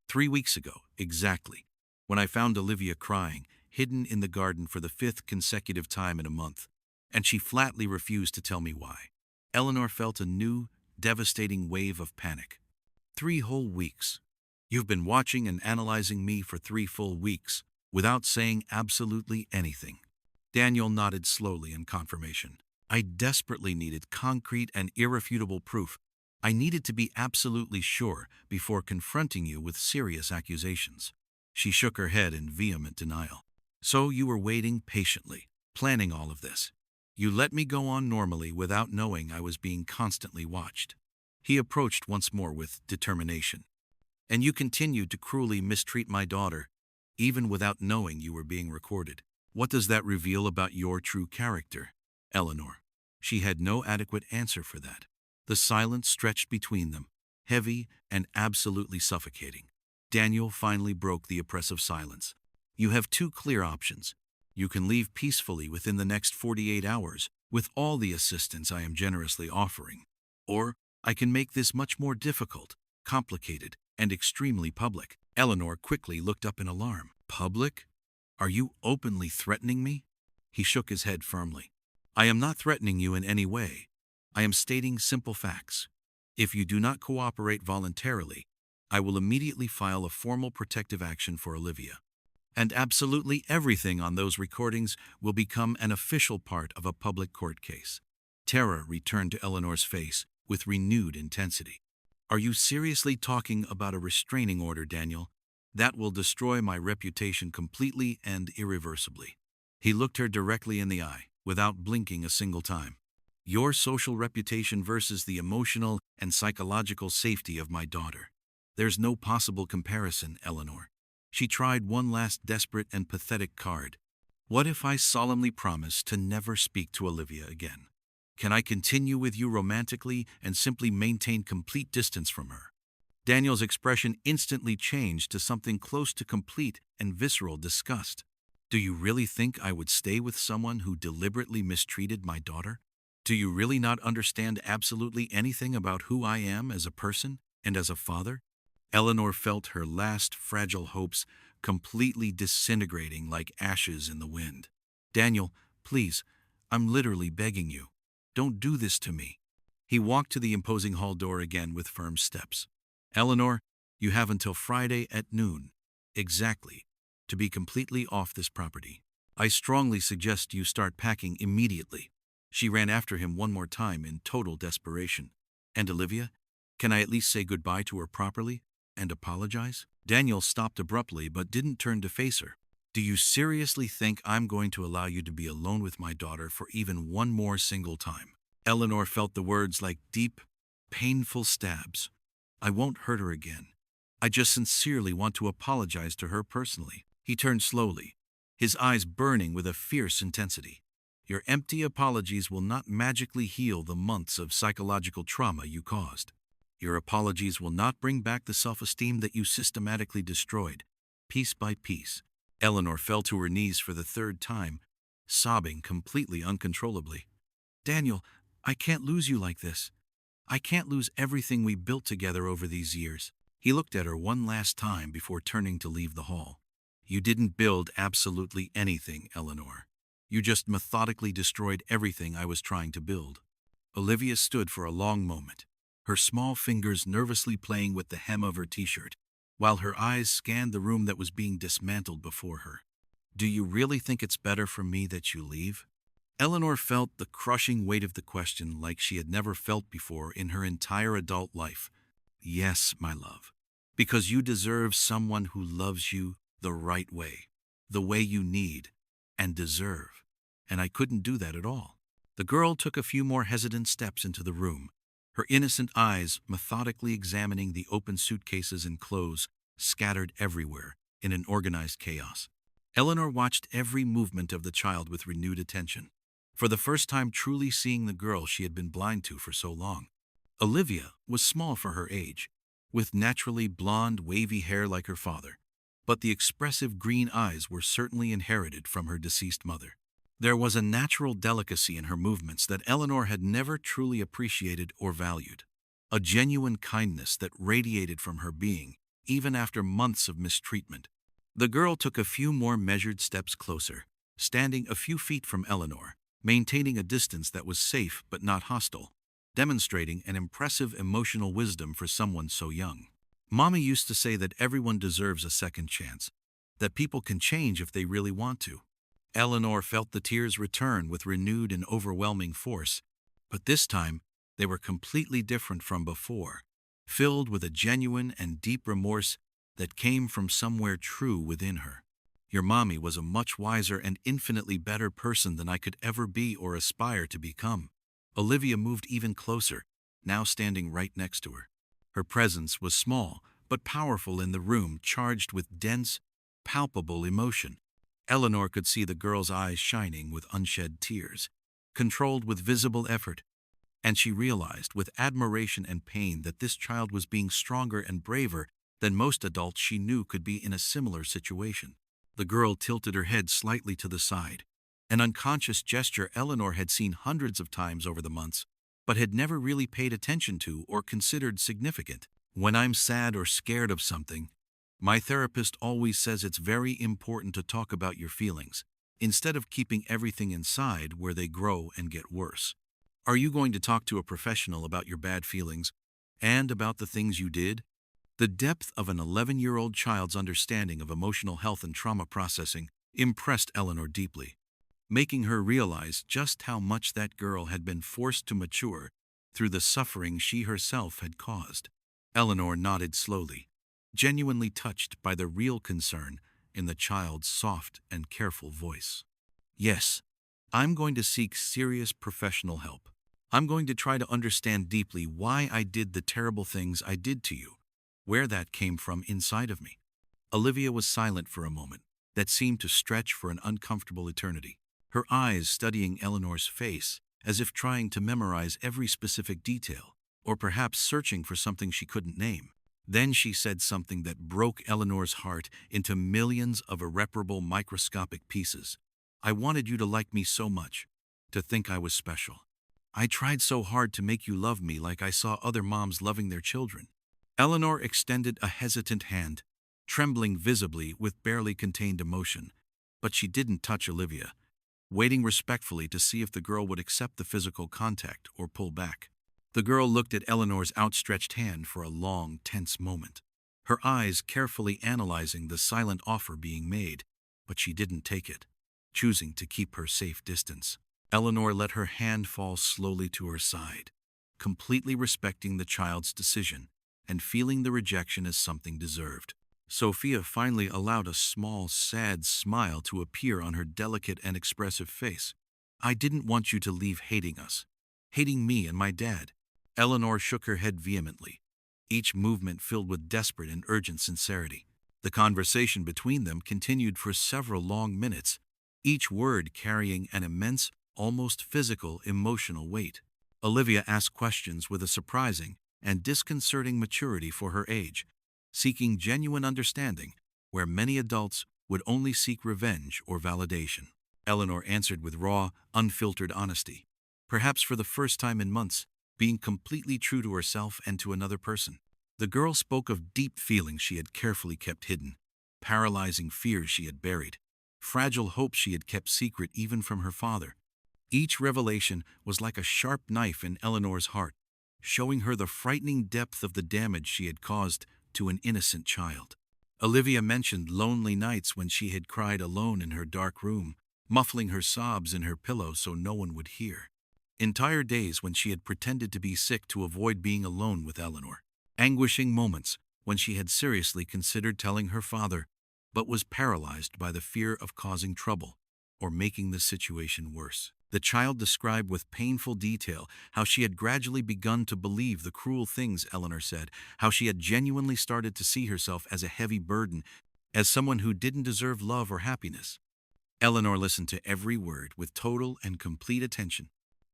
3 weeks ago, exactly, when I found Olivia crying, hidden in the garden for the 5th consecutive time in a month, and she flatly refused to tell me why. Eleanor felt a new, devastating wave of panic. 3 whole weeks. You've been watching and analyzing me for 3 full weeks, without saying absolutely anything. Daniel nodded slowly in confirmation. I desperately needed concrete and irrefutable proof. I needed to be absolutely sure before confronting you with serious accusations. She shook her head in vehement denial. So you were waiting patiently, planning all of this. You let me go on normally without knowing I was being constantly watched. He approached once more with determination. And you continued to cruelly mistreat my daughter, even without knowing you were being recorded. What does that reveal about your true character, Eleanor? She had no adequate answer for that. The silence stretched between them, heavy and absolutely suffocating. Daniel finally broke the oppressive silence. You have 2 clear options. You can leave peacefully within the next 48 hours with all the assistance I am generously offering. Or I can make this much more difficult, complicated, and extremely public. Eleanor quickly looked up in alarm. Public? Are you openly threatening me? He shook his head firmly. I am not threatening you in any way. I am stating simple facts. If you do not cooperate voluntarily, I will immediately file a formal protective action for Olivia. And absolutely everything on those recordings will become an official part of a public court case. Terror returned to Eleanor's face with renewed intensity. Are you seriously talking about a restraining order, Daniel? That will destroy my reputation completely and irreversibly. He looked her directly in the eye, without blinking a single time. Your social reputation versus the emotional and psychological safety of my daughter. There's no possible comparison, Eleanor. She tried one last desperate and pathetic card. What if I solemnly promise to never speak to Olivia again? Can I continue with you romantically and simply maintain complete distance from her? Daniel's expression instantly changed to something close to complete and visceral disgust. Do you really think I would stay with someone who deliberately mistreated my daughter? Do you really not understand absolutely anything about who I am as a person and as a father? Eleanor felt her last fragile hopes completely disintegrating like ashes in the wind. Daniel, please, I'm literally begging you. Don't do this to me. He walked to the imposing hall door again with firm steps. Eleanor, you have until Friday at noon. Exactly. to be completely off this property. I strongly suggest you start packing immediately." She ran after him one more time in total desperation. "And Olivia? Can I at least say goodbye to her properly and apologize?" Daniel stopped abruptly but didn't turn to face her. "Do you seriously think I'm going to allow you to be alone with my daughter for even one more single time?" Eleanor felt the words like deep, painful stabs. "I won't hurt her again. I just sincerely want to apologize to her personally." He turned slowly, his eyes burning with a fierce intensity. "Your empty apologies will not magically heal the months of psychological trauma you caused. Your apologies will not bring back the self-esteem that you systematically destroyed, piece by piece." Eleanor fell to her knees for the third time, sobbing completely uncontrollably. "Daniel, I can't lose you like this. I can't lose everything we built together over these years." He looked at her one last time before turning to leave the hall. "You didn't build absolutely anything, Eleanor. You just methodically destroyed everything I was trying to build." Olivia stood for a long moment, her small fingers nervously playing with the hem of her t-shirt, while her eyes scanned the room that was being dismantled before her. "Do you really think it's better for me that you leave?" Eleanor felt the crushing weight of the question like she had never felt before in her entire adult life. "Yes, my love, because you deserve someone who loves you the right way you need and deserve, and I couldn't do that at all." The girl took a few more hesitant steps into the room, her innocent eyes methodically examining the open suitcases and clothes scattered everywhere in an organized chaos. Eleanor watched every movement of the child with renewed attention, for the first time truly seeing the girl she had been blind to for so long. Olivia was small for her age, with naturally blonde, wavy hair like her father, but the expressive green eyes were certainly inherited from her deceased mother. There was a natural delicacy in her movements that Eleanor had never truly appreciated or valued, a genuine kindness that radiated from her being, even after months of mistreatment. The girl took a few more measured steps closer, standing a few feet from Eleanor, maintaining a distance that was safe but not hostile, demonstrating an impressive emotional wisdom for someone so young. "Mommy used to say that everyone deserves a second chance, that people can change if they really want to." Eleanor felt the tears return with renewed and overwhelming force, but this time they were completely different from before, filled with a genuine and deep remorse that came from somewhere true within her. "Your mommy was a much wiser and infinitely better person than I could ever be or aspire to become." Olivia moved even closer, now standing right next to her. Her presence was small but powerful in the room, charged with dense, palpable emotion. Eleanor could see the girl's eyes shining with unshed tears, controlled with visible effort, and she realized with admiration and pain that this child was being stronger and braver than most adults she knew could be in a similar situation. The girl tilted her head slightly to the side, an unconscious gesture Eleanor had seen hundreds of times over the months, but had never really paid attention to or considered significant. "When I'm sad or scared of something, my therapist always says it's very important to talk about your feelings, instead of keeping everything inside where they grow and get worse." "Are you going to talk to a professional about your bad feelings and about the things you did?" The depth of an 11-year-old child's understanding of emotional health and trauma processing impressed Eleanor deeply, making her realize just how much that girl had been forced to mature through the suffering she herself had caused. Eleanor nodded slowly, genuinely touched by the real concern in the child's soft and careful voice. "Yes, I'm going to seek serious professional help. I'm going to try to understand deeply why I did the terrible things I did to you, where that came from inside of me." Olivia was silent for a moment that seemed to stretch for an uncomfortable eternity, her eyes studying Eleanor's face as if trying to memorize every specific detail, or perhaps searching for something she couldn't name. Then she said something that broke Eleanor's heart into millions of irreparable microscopic pieces. "I wanted you to like me so much, to think I was special. I tried so hard to make you love me like I saw other moms loving their children." Eleanor extended a hesitant hand, trembling visibly with barely contained emotion, but she didn't touch Olivia, waiting respectfully to see if the girl would accept the physical contact or pull back. The girl looked at Eleanor's outstretched hand for a long, tense moment, her eyes carefully analyzing the silent offer being made, but she didn't take it, choosing to keep her safe distance. Eleanor let her hand fall slowly to her side, completely respecting the child's decision and feeling the rejection as something deserved. Sophia finally allowed a small, sad smile to appear on her delicate and expressive face. "I didn't want you to leave hating us, hating me and my dad." Eleanor shook her head vehemently, each movement filled with desperate and urgent sincerity. The conversation between them continued for several long minutes, each word carrying an immense, almost physical, emotional weight. Olivia asked questions with a surprising and disconcerting maturity for her age, seeking genuine understanding where many adults would only seek revenge or validation. Eleanor answered with raw, unfiltered honesty, perhaps for the first time in months, being completely true to herself and to another person. The girl spoke of deep feelings she had carefully kept hidden, paralyzing fears she had buried, fragile hopes she had kept secret even from her father. Each revelation was like a sharp knife in Eleanor's heart, showing her the frightening depth of the damage she had caused to an innocent child. Olivia mentioned lonely nights when she had cried alone in her dark room, muffling her sobs in her pillow so no one would hear. Entire days when she had pretended to be sick to avoid being alone with Eleanor. Anguishing moments when she had seriously considered telling her father, but was paralyzed by the fear of causing trouble or making the situation worse. The child described with painful detail how she had gradually begun to believe the cruel things Eleanor said, how she had genuinely started to see herself as a heavy burden, as someone who didn't deserve love or happiness. Eleanor listened to every word with total and complete attention,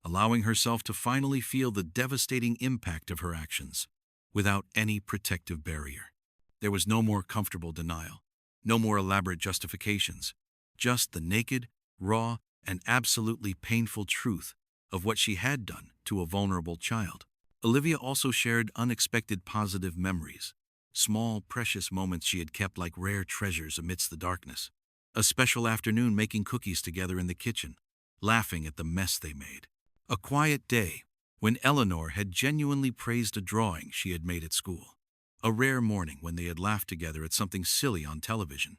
allowing herself to finally feel the devastating impact of her actions, without any protective barrier. There was no more comfortable denial, no more elaborate justifications, just the naked, raw, and absolutely painful truth of what she had done to a vulnerable child. Olivia also shared unexpected positive memories, small, precious moments she had kept like rare treasures amidst the darkness. A special afternoon making cookies together in the kitchen, laughing at the mess they made. A quiet day when Eleanor had genuinely praised a drawing she had made at school. A rare morning when they had laughed together at something silly on television.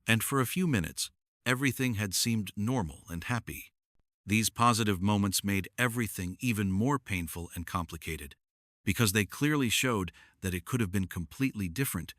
And for a few minutes, everything had seemed normal and happy. These positive moments made everything even more painful and complicated, because they clearly showed that it could have been completely different,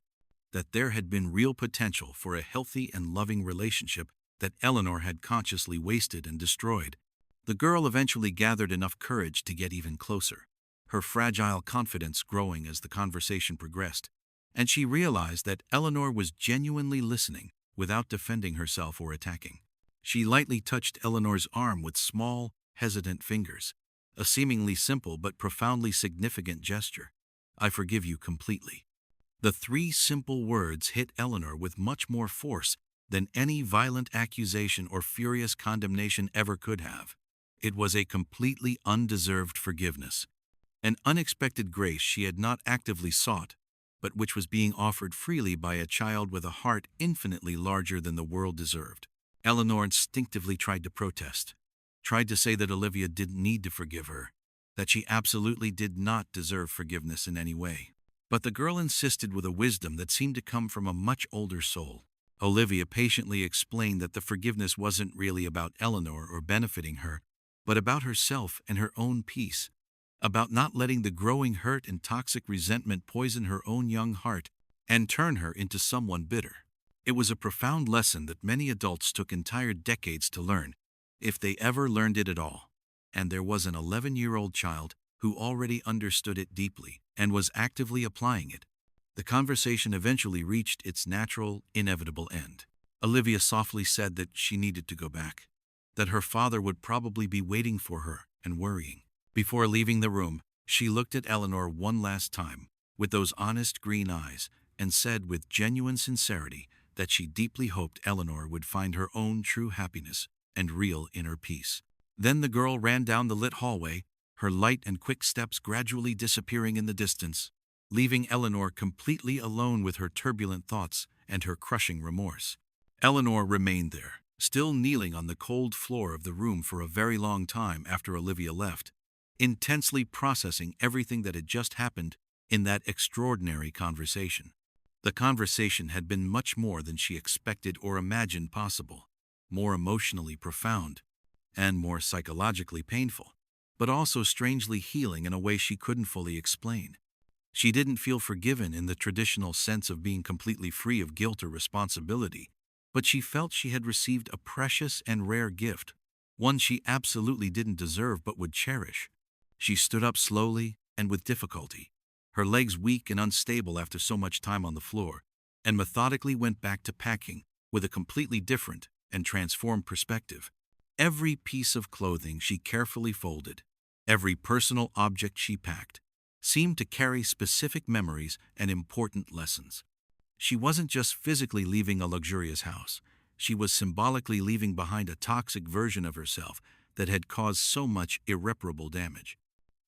that there had been real potential for a healthy and loving relationship that Eleanor had consciously wasted and destroyed. The girl eventually gathered enough courage to get even closer, her fragile confidence growing as the conversation progressed, and she realized that Eleanor was genuinely listening without defending herself or attacking. She lightly touched Eleanor's arm with small, hesitant fingers, a seemingly simple but profoundly significant gesture. "I forgive you completely." The three simple words hit Eleanor with much more force than any violent accusation or furious condemnation ever could have. It was a completely undeserved forgiveness, an unexpected grace she had not actively sought, but which was being offered freely by a child with a heart infinitely larger than the world deserved. Eleanor instinctively tried to protest, tried to say that Olivia didn't need to forgive her, that she absolutely did not deserve forgiveness in any way. But the girl insisted with a wisdom that seemed to come from a much older soul. Olivia patiently explained that the forgiveness wasn't really about Eleanor or benefiting her, but about herself and her own peace, about not letting the growing hurt and toxic resentment poison her own young heart and turn her into someone bitter. It was a profound lesson that many adults took entire decades to learn, if they ever learned it at all. And there was an 11-year-old child who already understood it deeply and was actively applying it. The conversation eventually reached its natural, inevitable end. Olivia softly said that she needed to go back, that her father would probably be waiting for her and worrying. Before leaving the room, she looked at Eleanor one last time with those honest green eyes and said with genuine sincerity that she deeply hoped Eleanor would find her own true happiness and real inner peace. Then the girl ran down the lit hallway, her light and quick steps gradually disappearing in the distance, leaving Eleanor completely alone with her turbulent thoughts and her crushing remorse. Eleanor remained there, still kneeling on the cold floor of the room for a very long time after Olivia left, intensely processing everything that had just happened in that extraordinary conversation. The conversation had been much more than she expected or imagined possible, more emotionally profound, and more psychologically painful, but also strangely healing in a way she couldn't fully explain. She didn't feel forgiven in the traditional sense of being completely free of guilt or responsibility, but she felt she had received a precious and rare gift, one she absolutely didn't deserve but would cherish. She stood up slowly and with difficulty, her legs weak and unstable after so much time on the floor, and methodically went back to packing with a completely different and transformed perspective. Every piece of clothing she carefully folded, every personal object she packed, seemed to carry specific memories and important lessons. She wasn't just physically leaving a luxurious house, she was symbolically leaving behind a toxic version of herself that had caused so much irreparable damage.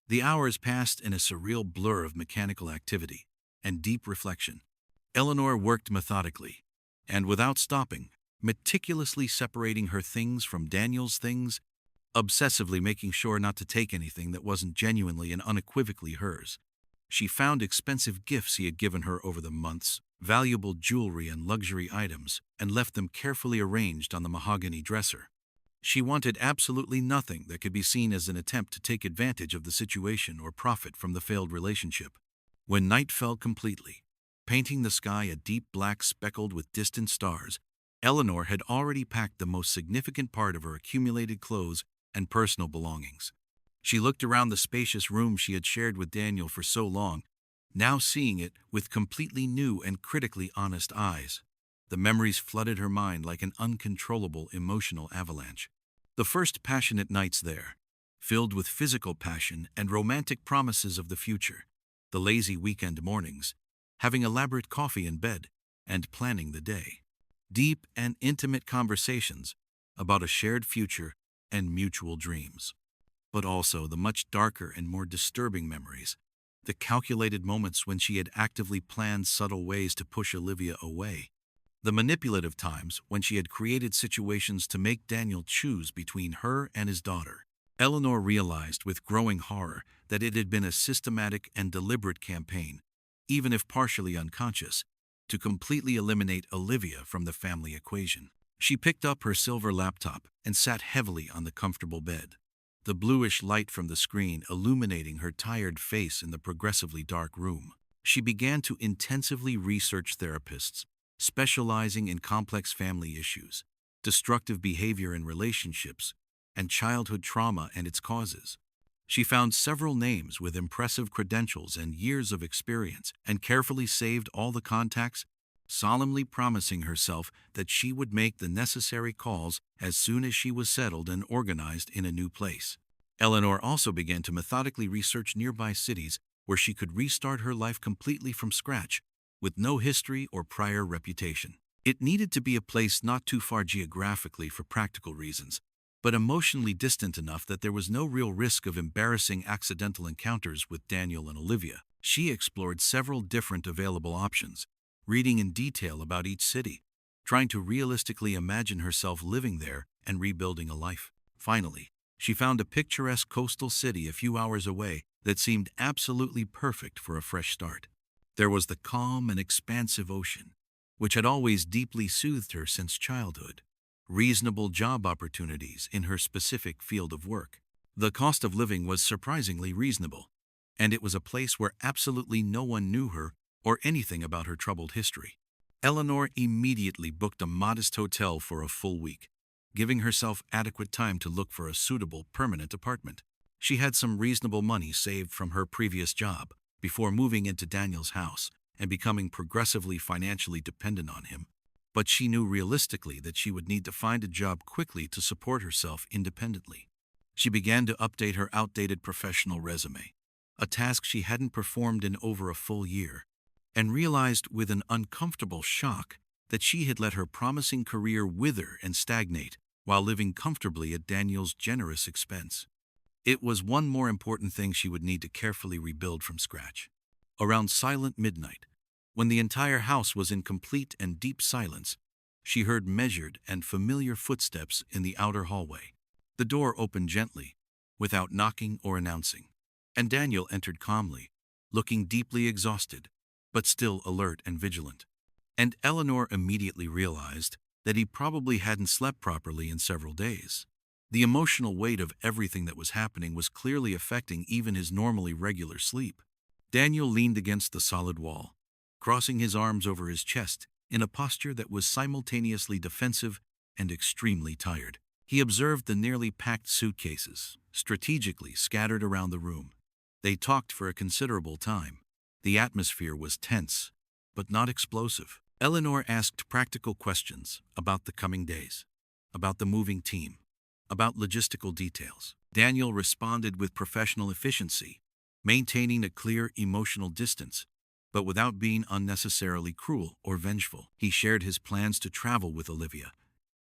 The hours passed in a surreal blur of mechanical activity and deep reflection. Eleanor worked methodically, and without stopping, meticulously separating her things from Daniel's things, obsessively making sure not to take anything that wasn't genuinely and unequivocally hers. She found expensive gifts he had given her over the months, valuable jewelry and luxury items, and left them carefully arranged on the mahogany dresser. She wanted absolutely nothing that could be seen as an attempt to take advantage of the situation or profit from the failed relationship. When night fell completely, painting the sky a deep black speckled with distant stars, Eleanor had already packed the most significant part of her accumulated clothes and personal belongings. She looked around the spacious room she had shared with Daniel for so long, now seeing it with completely new and critically honest eyes. The memories flooded her mind like an uncontrollable emotional avalanche. The first passionate nights there, filled with physical passion and romantic promises of the future. The lazy weekend mornings, having elaborate coffee in bed, and planning the day. Deep and intimate conversations about a shared future and mutual dreams. But also the much darker and more disturbing memories, the calculated moments when she had actively planned subtle ways to push Olivia away. The manipulative times when she had created situations to make Daniel choose between her and his daughter. Eleanor realized with growing horror that it had been a systematic and deliberate campaign, even if partially unconscious, to completely eliminate Olivia from the family equation. She picked up her silver laptop and sat heavily on the comfortable bed, the bluish light from the screen illuminating her tired face in the progressively dark room. She began to intensively research therapists, specializing in complex family issues, destructive behavior in relationships, and childhood trauma and its causes. She found several names with impressive credentials and years of experience and carefully saved all the contacts, solemnly promising herself that she would make the necessary calls as soon as she was settled and organized in a new place. Eleanor also began to methodically research nearby cities where she could restart her life completely from scratch, with no history or prior reputation. It needed to be a place not too far geographically for practical reasons, but emotionally distant enough that there was no real risk of embarrassing accidental encounters with Daniel and Olivia. She explored several different available options, reading in detail about each city, trying to realistically imagine herself living there and rebuilding a life. Finally, she found a picturesque coastal city a few hours away that seemed absolutely perfect for a fresh start. There was the calm and expansive ocean, which had always deeply soothed her since childhood. Reasonable job opportunities in her specific field of work. The cost of living was surprisingly reasonable, and it was a place where absolutely no one knew her or anything about her troubled history. Eleanor immediately booked a modest hotel for a full week, giving herself adequate time to look for a suitable permanent apartment. She had some reasonable money saved from her previous job before moving into Daniel's house and becoming progressively financially dependent on him. But she knew realistically that she would need to find a job quickly to support herself independently. She began to update her outdated professional resume, a task she hadn't performed in over a full year, and realized with an uncomfortable shock that she had let her promising career wither and stagnate while living comfortably at Daniel's generous expense. It was one more important thing she would need to carefully rebuild from scratch. Around silent midnight, when the entire house was in complete and deep silence, she heard measured and familiar footsteps in the outer hallway. The door opened gently, without knocking or announcing, and Daniel entered calmly, looking deeply exhausted, but still alert and vigilant. and Eleanor immediately realized that he probably hadn't slept properly in several days. The emotional weight of everything that was happening was clearly affecting even his normally regular sleep. Daniel leaned against the solid wall, crossing his arms over his chest in a posture that was simultaneously defensive and extremely tired. He observed the nearly packed suitcases, strategically scattered around the room. They talked for a considerable time. The atmosphere was tense, but not explosive. Eleanor asked practical questions about the coming days, about the moving team, about logistical details. Daniel responded with professional efficiency, maintaining a clear emotional distance, but without being unnecessarily cruel or vengeful. He shared his plans to travel with Olivia,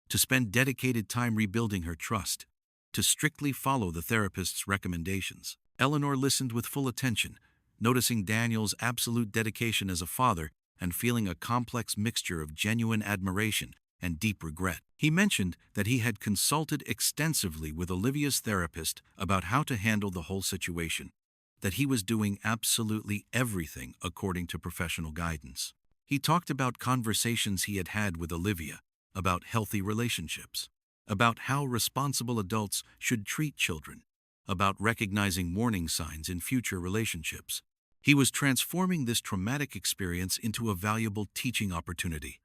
to spend dedicated time rebuilding her trust, to strictly follow the therapist's recommendations. Eleanor listened with full attention, noticing Daniel's absolute dedication as a father and feeling a complex mixture of genuine admiration and deep regret. He mentioned that he had consulted extensively with Olivia's therapist about how to handle the whole situation, that he was doing absolutely everything according to professional guidance. He talked about conversations he had had with Olivia, about healthy relationships, about how responsible adults should treat children, about recognizing warning signs in future relationships. He was transforming this traumatic experience into a valuable teaching opportunity,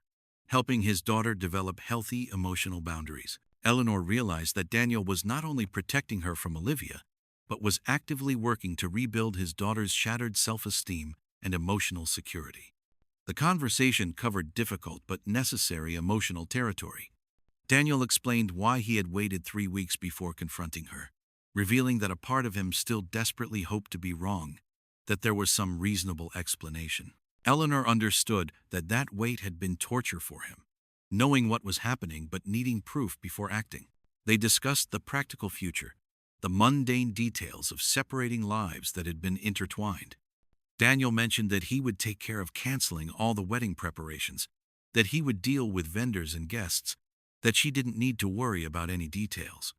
helping his daughter develop healthy emotional boundaries. Eleanor realized that Daniel was not only protecting her from Olivia, but was actively working to rebuild his daughter's shattered self-esteem and emotional security. The conversation covered difficult but necessary emotional territory. Daniel explained why he had waited 3 weeks before confronting her, revealing that a part of him still desperately hoped to be wrong, that there was some reasonable explanation. Eleanor understood that that wait had been torture for him, knowing what was happening but needing proof before acting. They discussed the practical future, the mundane details of separating lives that had been intertwined. Daniel mentioned that he would take care of canceling all the wedding preparations, that he would deal with vendors and guests, that she didn't need to worry about any details.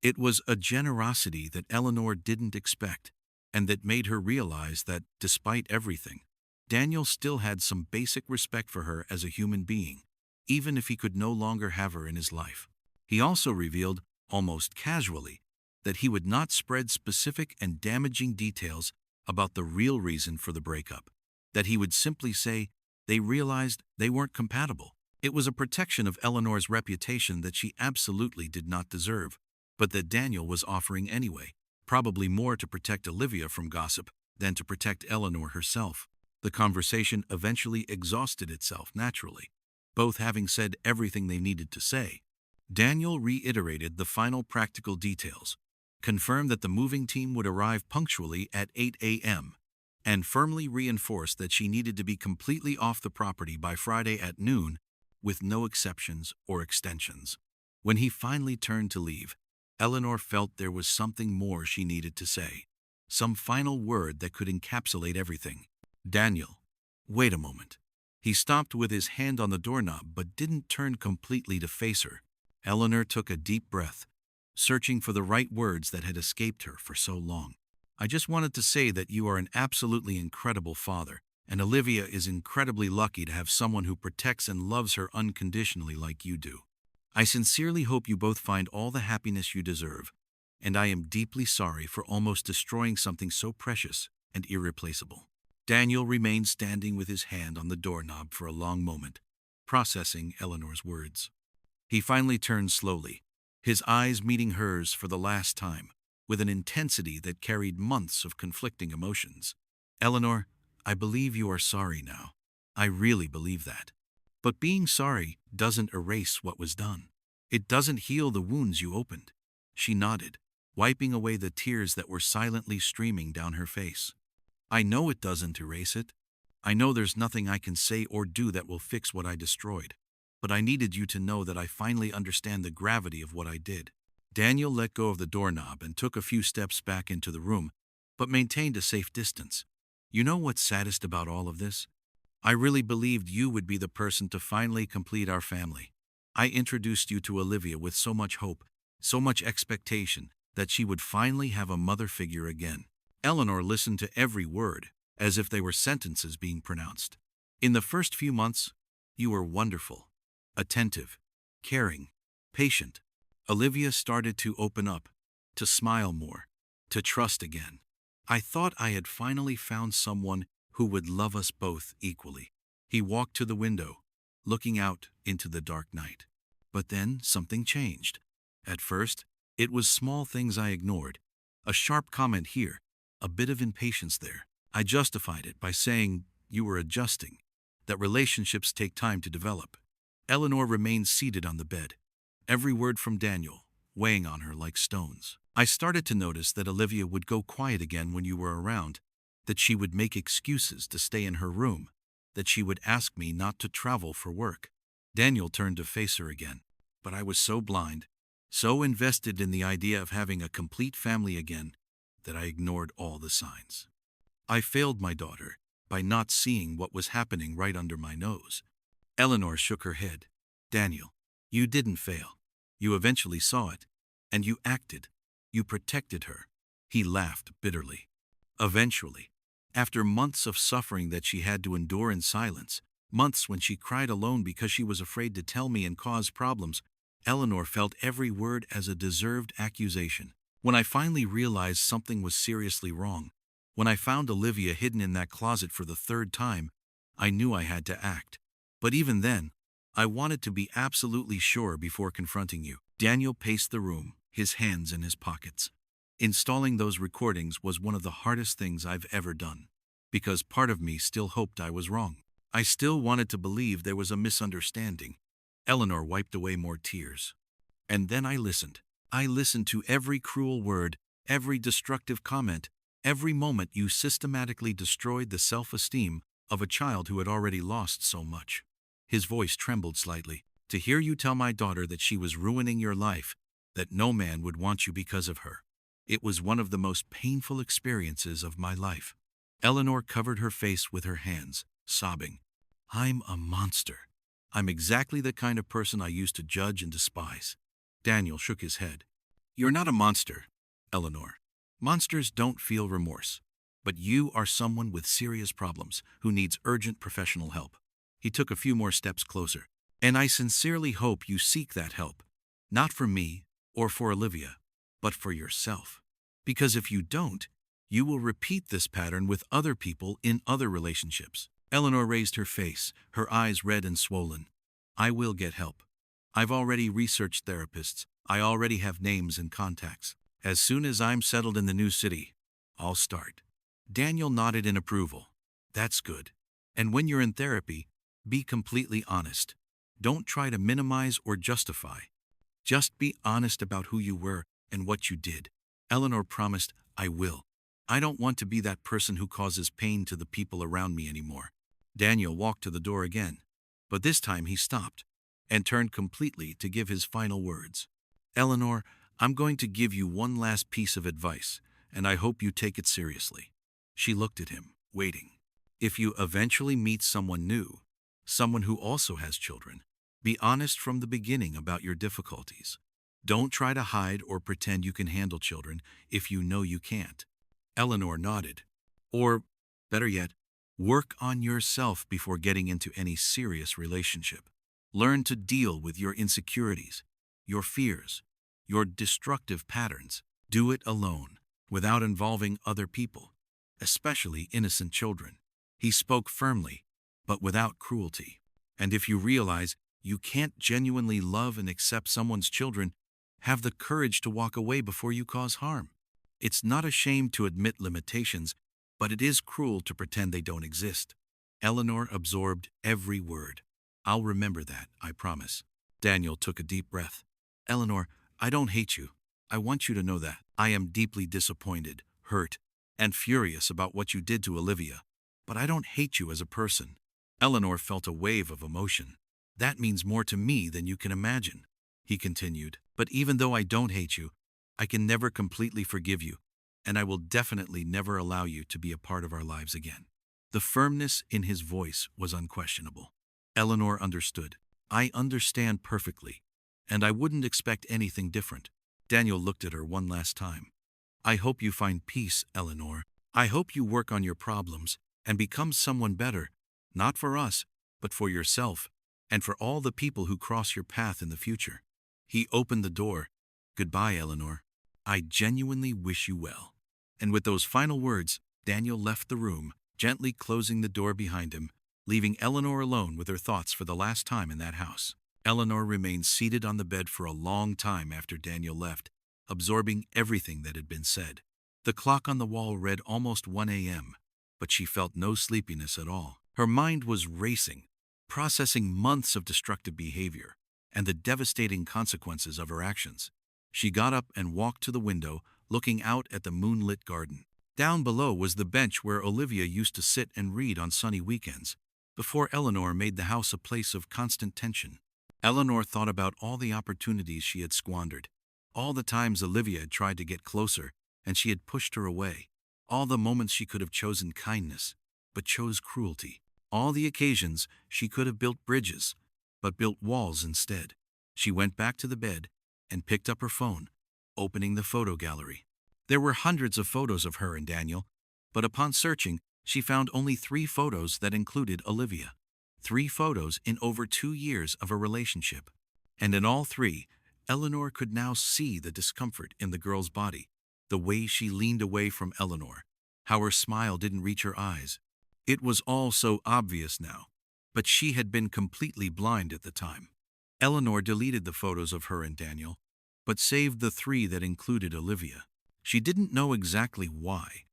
It was a generosity that Eleanor didn't expect, and that made her realize that, despite everything, Daniel still had some basic respect for her as a human being, even if he could no longer have her in his life. He also revealed, almost casually, that he would not spread specific and damaging details about the real reason for the breakup, that he would simply say they realized they weren't compatible. It was a protection of Eleanor's reputation that she absolutely did not deserve, but that Daniel was offering anyway, probably more to protect Olivia from gossip than to protect Eleanor herself. The conversation eventually exhausted itself naturally, both having said everything they needed to say. Daniel reiterated the final practical details, confirmed that the moving team would arrive punctually at 8 a.m., and firmly reinforced that she needed to be completely off the property by Friday at noon, with no exceptions or extensions. When he finally turned to leave, Eleanor felt there was something more she needed to say, some final word that could encapsulate everything. Daniel, wait a moment. He stopped with his hand on the doorknob but didn't turn completely to face her. Eleanor took a deep breath, searching for the right words that had escaped her for so long. I just wanted to say that you are an absolutely incredible father, and Olivia is incredibly lucky to have someone who protects and loves her unconditionally like you do. I sincerely hope you both find all the happiness you deserve, and I am deeply sorry for almost destroying something so precious and irreplaceable. Daniel remained standing with his hand on the doorknob for a long moment, processing Eleanor's words. He finally turned slowly, his eyes meeting hers for the last time, with an intensity that carried months of conflicting emotions. Eleanor, I believe you are sorry now. I really believe that. But being sorry doesn't erase what was done. It doesn't heal the wounds you opened. She nodded, wiping away the tears that were silently streaming down her face. I know it doesn't erase it. I know there's nothing I can say or do that will fix what I destroyed. But I needed you to know that I finally understand the gravity of what I did. Daniel let go of the doorknob and took a few steps back into the room, but maintained a safe distance. You know what's saddest about all of this? I really believed you would be the person to finally complete our family. I introduced you to Olivia with so much hope, so much expectation, that she would finally have a mother figure again. Eleanor listened to every word, as if they were sentences being pronounced. In the first few months, You were wonderful, attentive, caring, patient. Olivia started to open up, to smile more, to trust again. I thought I had finally found someone who would love us both equally. He walked to the window, looking out into the dark night. But then something changed. At first, it was small things I ignored. A sharp comment here, a bit of impatience there. I justified it by saying you were adjusting, that relationships take time to develop. Eleanor remained seated on the bed, every word from Daniel weighing on her like stones. I started to notice that Olivia would go quiet again when you were around, that she would make excuses to stay in her room, that she would ask me not to travel for work. Daniel turned to face her again, but I was so blind, so invested in the idea of having a complete family again, that I ignored all the signs. I failed my daughter by not seeing what was happening right under my nose. Eleanor shook her head. Daniel, you didn't fail. You eventually saw it, and you acted. You protected her. He laughed bitterly. Eventually, after months of suffering that she had to endure in silence, months when she cried alone because she was afraid to tell me and cause problems, Eleanor felt every word as a deserved accusation. When I finally realized something was seriously wrong, when I found Olivia hidden in that closet for the third time, I knew I had to act. But even then, I wanted to be absolutely sure before confronting you. Daniel paced the room, his hands in his pockets. Installing those recordings was one of the hardest things I've ever done, because part of me still hoped I was wrong. I still wanted to believe there was a misunderstanding. Eleanor wiped away more tears. And then I listened. I listened to every cruel word, every destructive comment, every moment you systematically destroyed the self-esteem of a child who had already lost so much. His voice trembled slightly. To hear you tell my daughter that she was ruining your life, that no man would want you because of her. It was one of the most painful experiences of my life. Eleanor covered her face with her hands, sobbing. I'm a monster. I'm exactly the kind of person I used to judge and despise. Daniel shook his head. You're not a monster, Eleanor. Monsters don't feel remorse. But you are someone with serious problems who needs urgent professional help. He took a few more steps closer. And I sincerely hope you seek that help. Not for me or for Olivia, but for yourself. Because if you don't, you will repeat this pattern with other people in other relationships. Eleanor raised her face, her eyes red and swollen. I will get help. I've already researched therapists. I already have names and contacts. As soon as I'm settled in the new city, I'll start. Daniel nodded in approval. That's good. And when you're in therapy, be completely honest. Don't try to minimize or justify. Just be honest about who you were and what you did. Eleanor promised, I will. I don't want to be that person who causes pain to the people around me anymore. Daniel walked to the door again, but this time he stopped and turned completely to give his final words. Eleanor, I'm going to give you one last piece of advice, and I hope you take it seriously. She looked at him, waiting. If you eventually meet someone new, someone who also has children, be honest from the beginning about your difficulties. Don't try to hide or pretend you can handle children if you know you can't. Eleanor nodded. Or, better yet, work on yourself before getting into any serious relationship. Learn to deal with your insecurities, your fears, your destructive patterns. Do it alone, without involving other people, especially innocent children. He spoke firmly, but without cruelty. And if you realize you can't genuinely love and accept someone's children, have the courage to walk away before you cause harm. It's not a shame to admit limitations, but it is cruel to pretend they don't exist. Eleanor absorbed every word. I'll remember that, I promise. Daniel took a deep breath. Eleanor, I don't hate you. I want you to know that. I am deeply disappointed, hurt, and furious about what you did to Olivia. But I don't hate you as a person. Eleanor felt a wave of emotion. That means more to me than you can imagine, he continued. But even though I don't hate you, I can never completely forgive you, and I will definitely never allow you to be a part of our lives again. The firmness in his voice was unquestionable. Eleanor understood. I understand perfectly, and I wouldn't expect anything different. Daniel looked at her one last time. I hope you find peace, Eleanor. I hope you work on your problems and become someone better, not for us, but for yourself. and for all the people who cross your path in the future. He opened the door. Goodbye, Eleanor. I genuinely wish you well. And with those final words, Daniel left the room, gently closing the door behind him, leaving Eleanor alone with her thoughts for the last time in that house. Eleanor remained seated on the bed for a long time after Daniel left, absorbing everything that had been said. The clock on the wall read almost 1 a.m., but she felt no sleepiness at all. Her mind was racing, processing months of destructive behavior and the devastating consequences of her actions. She got up and walked to the window, looking out at the moonlit garden. Down below was the bench where Olivia used to sit and read on sunny weekends, before Eleanor made the house a place of constant tension. Eleanor thought about all the opportunities she had squandered, all the times Olivia had tried to get closer and she had pushed her away, all the moments she could have chosen kindness, but chose cruelty, all the occasions she could have built bridges, but built walls instead. She went back to the bed and picked up her phone, opening the photo gallery. There were hundreds of photos of her and Daniel, but upon searching, she found only 3 photos that included Olivia. 3 photos in over 2 years of a relationship. And in all 3, Eleanor could now see the discomfort in the girl's body, the way she leaned away from Eleanor, how her smile didn't reach her eyes. It was all so obvious now, but she had been completely blind at the time. Eleanor deleted the photos of her and Daniel, but saved the 3 that included Olivia. She didn't know exactly why,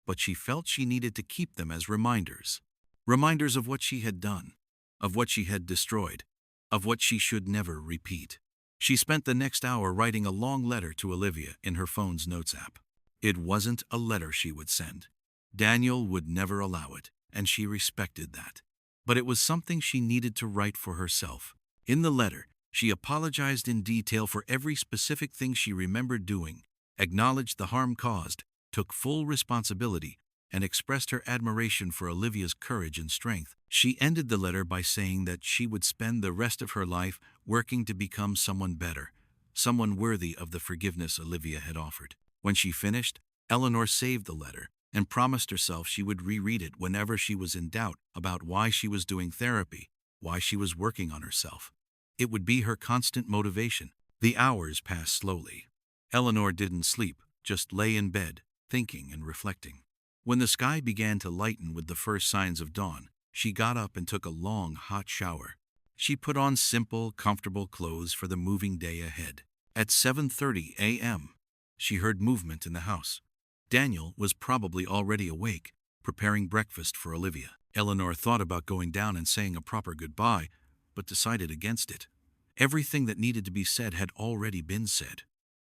but she felt she needed to keep them as reminders. Reminders of what she had done, of what she had destroyed, of what she should never repeat. She spent the next hour writing a long letter to Olivia in her phone's notes app. It wasn't a letter she would send. Daniel would never allow it, and she respected that. But it was something she needed to write for herself. In the letter, she apologized in detail for every specific thing she remembered doing, acknowledged the harm caused, took full responsibility, and expressed her admiration for Olivia's courage and strength. She ended the letter by saying that she would spend the rest of her life working to become someone better, someone worthy of the forgiveness Olivia had offered. When she finished, Eleanor saved the letter and promised herself she would reread it whenever she was in doubt about why she was doing therapy, why she was working on herself. It would be her constant motivation. The hours passed slowly. Eleanor didn't sleep, just lay in bed, thinking and reflecting. When the sky began to lighten with the first signs of dawn, she got up and took a long, hot shower. She put on simple, comfortable clothes for the moving day ahead. At 7:30 a.m., she heard movement in the house. Daniel was probably already awake, preparing breakfast for Olivia. Eleanor thought about going down and saying a proper goodbye, but decided against it. Everything that needed to be said had already been said.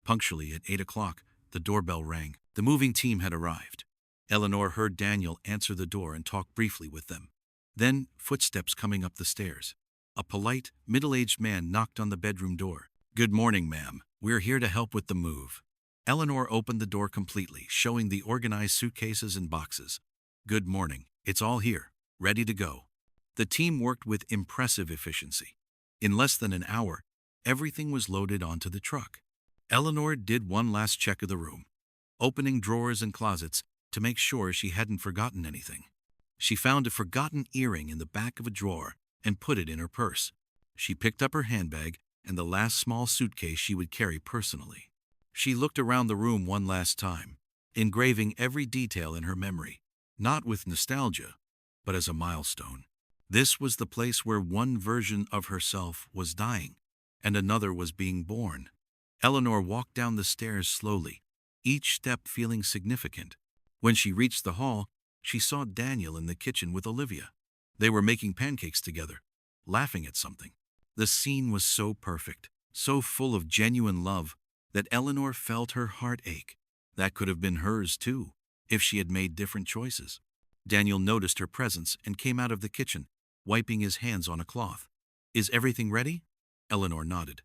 Punctually at 8 o'clock, the doorbell rang. The moving team had arrived. Eleanor heard Daniel answer the door and talk briefly with them. Then, footsteps coming up the stairs. A polite, middle-aged man knocked on the bedroom door. "Good morning, ma'am. We're here to help with the move." Eleanor opened the door completely, showing the organized suitcases and boxes. "Good morning. It's all here, ready to go." The team worked with impressive efficiency. In less than an hour, everything was loaded onto the truck. Eleanor did one last check of the room, opening drawers and closets to make sure she hadn't forgotten anything. She found a forgotten earring in the back of a drawer and put it in her purse. She picked up her handbag and the last small suitcase she would carry personally. She looked around the room one last time, engraving every detail in her memory, not with nostalgia, but as a milestone. This was the place where one version of herself was dying, and another was being born. Eleanor walked down the stairs slowly, each step feeling significant. When she reached the hall, she saw Daniel in the kitchen with Olivia. They were making pancakes together, laughing at something. The scene was so perfect, so full of genuine love, that Eleanor felt her heart ache. That could have been hers too, if she had made different choices. Daniel noticed her presence and came out of the kitchen, wiping his hands on a cloth. "Is everything ready?" Eleanor nodded.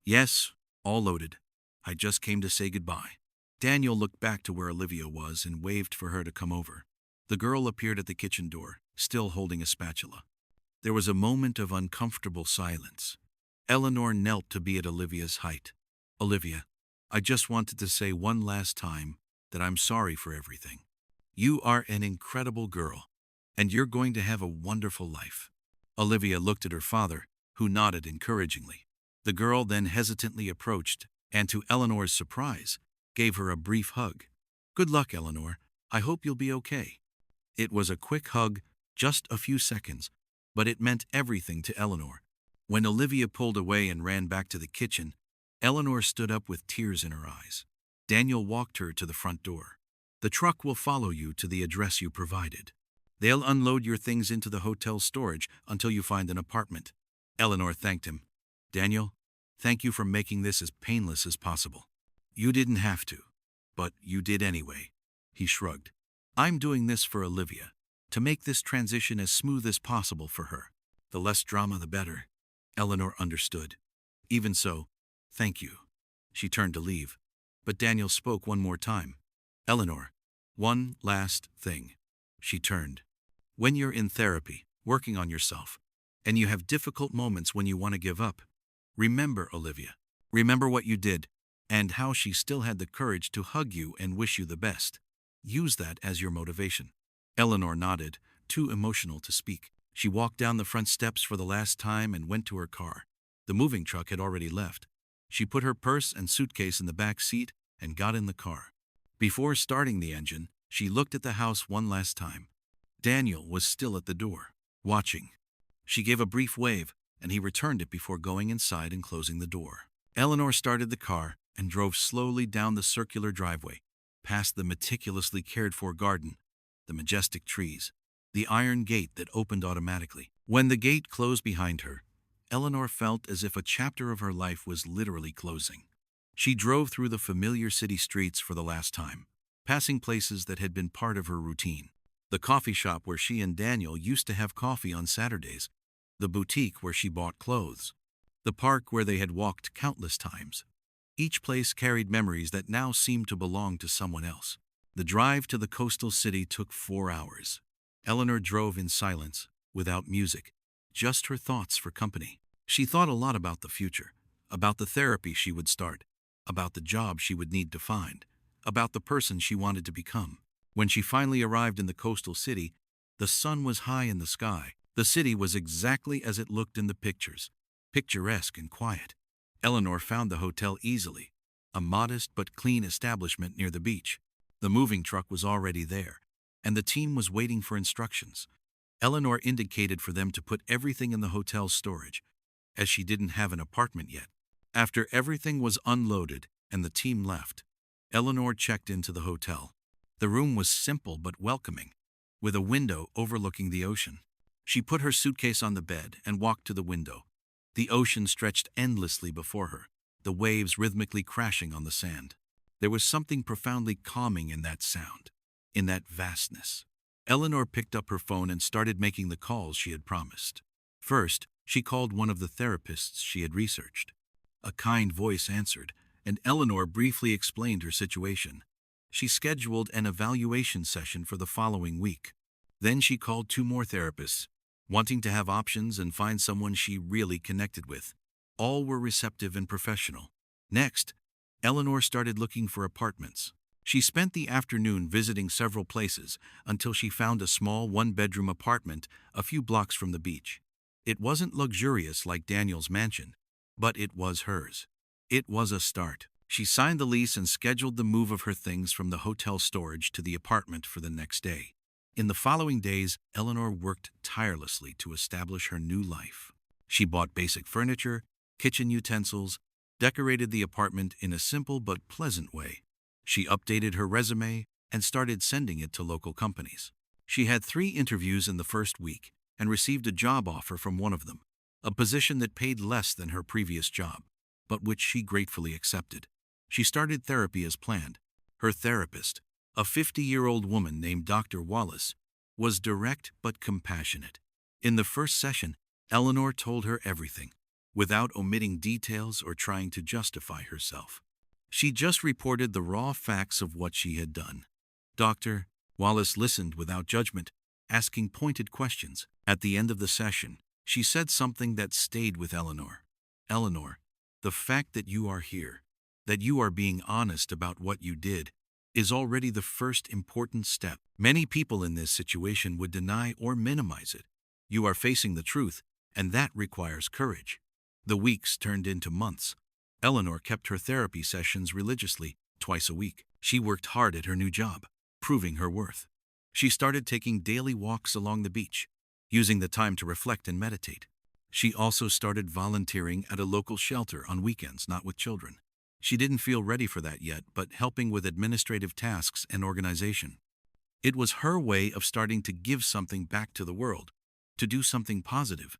"Yes, all loaded. I just came to say goodbye." Daniel looked back to where Olivia was and waved for her to come over. The girl appeared at the kitchen door, still holding a spatula. There was a moment of uncomfortable silence. Eleanor knelt to be at Olivia's height. "Olivia, I just wanted to say one last time that I'm sorry for everything. You are an incredible girl, and you're going to have a wonderful life." Olivia looked at her father, who nodded encouragingly. The girl then hesitantly approached, and to Eleanor's surprise, gave her a brief hug. "Good luck, Eleanor. I hope you'll be okay." It was a quick hug, just a few seconds, but it meant everything to Eleanor. When Olivia pulled away and ran back to the kitchen, Eleanor stood up with tears in her eyes. Daniel walked her to the front door. "The truck will follow you to the address you provided. They'll unload your things into the hotel storage until you find an apartment." Eleanor thanked him. "Daniel, thank you for making this as painless as possible." "You didn't have to, but you did anyway," he shrugged. "I'm doing this for Olivia, to make this transition as smooth as possible for her. The less drama, the better." Eleanor understood. "Even so, thank you." She turned to leave, but Daniel spoke one more time. "Eleanor, one last thing." She turned. "When you're in therapy, working on yourself, and you have difficult moments when you want to give up, remember Olivia. Remember what you did, and how she still had the courage to hug you and wish you the best. Use that as your motivation." Eleanor nodded, too emotional to speak. She walked down the front steps for the last time and went to her car. The moving truck had already left. She put her purse and suitcase in the back seat and got in the car. Before starting the engine, she looked at the house one last time. Daniel was still at the door, watching. She gave a brief wave, and he returned it before going inside and closing the door. Eleanor started the car and drove slowly down the circular driveway, past the meticulously cared-for garden, the majestic trees, the iron gate that opened automatically. When the gate closed behind her, Eleanor felt as if a chapter of her life was literally closing. She drove through the familiar city streets for the last time, passing places that had been part of her routine. The coffee shop where she and Daniel used to have coffee on Saturdays, the boutique where she bought clothes, the park where they had walked countless times. Each place carried memories that now seemed to belong to someone else. The drive to the coastal city took 4 hours. Eleanor drove in silence, without music, just her thoughts for company. She thought a lot about the future, about the therapy she would start, about the job she would need to find, about the person she wanted to become. When she finally arrived in the coastal city, the sun was high in the sky. The city was exactly as it looked in the pictures, picturesque and quiet. Eleanor found the hotel easily, a modest but clean establishment near the beach. The moving truck was already there, and the team was waiting for instructions. Eleanor indicated for them to put everything in the hotel's storage, as she didn't have an apartment yet. After everything was unloaded and the team left, Eleanor checked into the hotel. The room was simple but welcoming, with a window overlooking the ocean. She put her suitcase on the bed and walked to the window. The ocean stretched endlessly before her, the waves rhythmically crashing on the sand. There was something profoundly calming in that sound, in that vastness. Eleanor picked up her phone and started making the calls she had promised. First, she called one of the therapists she had researched. A kind voice answered, and Eleanor briefly explained her situation. She scheduled an evaluation session for the following week. Then she called 2 more therapists, wanting to have options and find someone she really connected with. All were receptive and professional. Next, Eleanor started looking for apartments. She spent the afternoon visiting several places until she found a small 1-bedroom apartment a few blocks from the beach. It wasn't luxurious like Daniel's mansion, but it was hers. It was a start. She signed the lease and scheduled the move of her things from the hotel storage to the apartment for the next day. In the following days, Eleanor worked tirelessly to establish her new life. She bought basic furniture, kitchen utensils, decorated the apartment in a simple but pleasant way. She updated her resume and started sending it to local companies. She had 3 interviews in the first week and received a job offer from one of them, a position that paid less than her previous job, but which she gratefully accepted. She started therapy as planned. Her therapist, a 50-year-old woman named Dr. Wallace, was direct but compassionate. In the first session, Eleanor told her everything, without omitting details or trying to justify herself. She just reported the raw facts of what she had done. Dr. Wallace listened without judgment, asking pointed questions. At the end of the session, she said something that stayed with Eleanor. "Eleanor, the fact that you are here, that you are being honest about what you did, is already the first important step. Many people in this situation would deny or minimize it. You are facing the truth, and that requires courage. The weeks turned into months. Eleanor kept her therapy sessions religiously, twice a week. She worked hard at her new job, proving her worth. She started taking daily walks along the beach, using the time to reflect and meditate. She also started volunteering at a local shelter on weekends, not with children. She didn't feel ready for that yet, but helping with administrative tasks and organization. It was her way of starting to give something back to the world, to do something positive.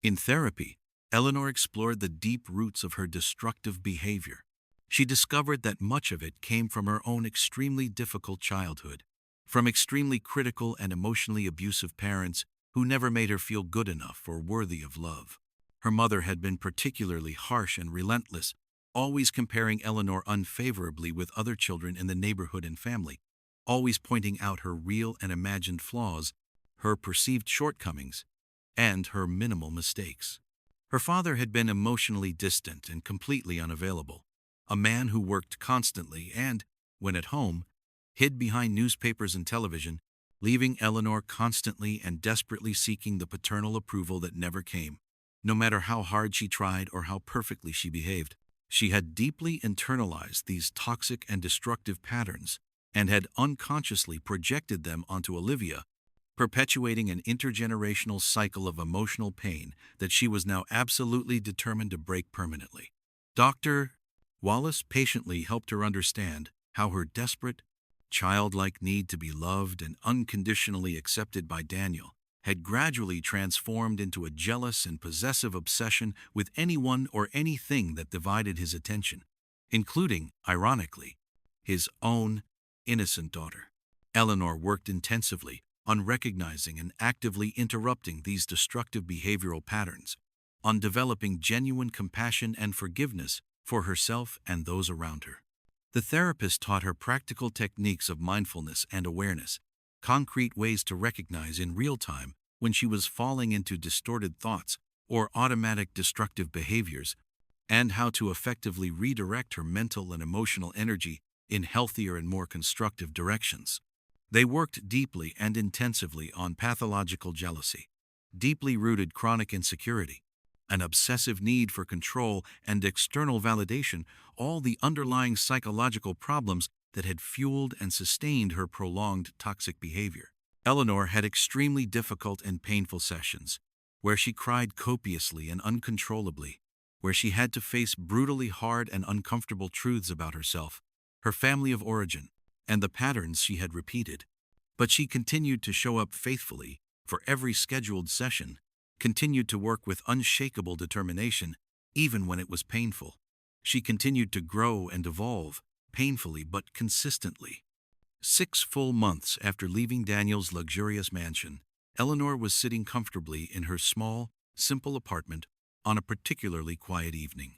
In therapy, Eleanor explored the deep roots of her destructive behavior. She discovered that much of it came from her own extremely difficult childhood, from extremely critical and emotionally abusive parents who never made her feel good enough or worthy of love. Her mother had been particularly harsh and relentless, always comparing Eleanor unfavorably with other children in the neighborhood and family, always pointing out her real and imagined flaws, her perceived shortcomings, and her minimal mistakes. Her father had been emotionally distant and completely unavailable, a man who worked constantly and, when at home, hid behind newspapers and television, leaving Eleanor constantly and desperately seeking the paternal approval that never came. No matter how hard she tried or how perfectly she behaved, she had deeply internalized these toxic and destructive patterns and had unconsciously projected them onto Olivia, perpetuating an intergenerational cycle of emotional pain that she was now absolutely determined to break permanently. Dr. Wallace patiently helped her understand how her desperate, childlike need to be loved and unconditionally accepted by Daniel had gradually transformed into a jealous and possessive obsession with anyone or anything that divided his attention, including, ironically, his own innocent daughter. Eleanor worked intensively on recognizing and actively interrupting these destructive behavioral patterns, on developing genuine compassion and forgiveness for herself and those around her. The therapist taught her practical techniques of mindfulness and awareness, concrete ways to recognize in real time when she was falling into distorted thoughts or automatic destructive behaviors, and how to effectively redirect her mental and emotional energy in healthier and more constructive directions. They worked deeply and intensively on pathological jealousy, deeply rooted chronic insecurity, an obsessive need for control and external validation, all the underlying psychological problems that had fueled and sustained her prolonged toxic behavior. Eleanor had extremely difficult and painful sessions, where she cried copiously and uncontrollably, where she had to face brutally hard and uncomfortable truths about herself, her family of origin, and the patterns she had repeated. But she continued to show up faithfully for every scheduled session, continued to work with unshakable determination, even when it was painful. She continued to grow and evolve, painfully but consistently. 6 full months after leaving Daniel's luxurious mansion, Eleanor was sitting comfortably in her small, simple apartment on a particularly quiet evening.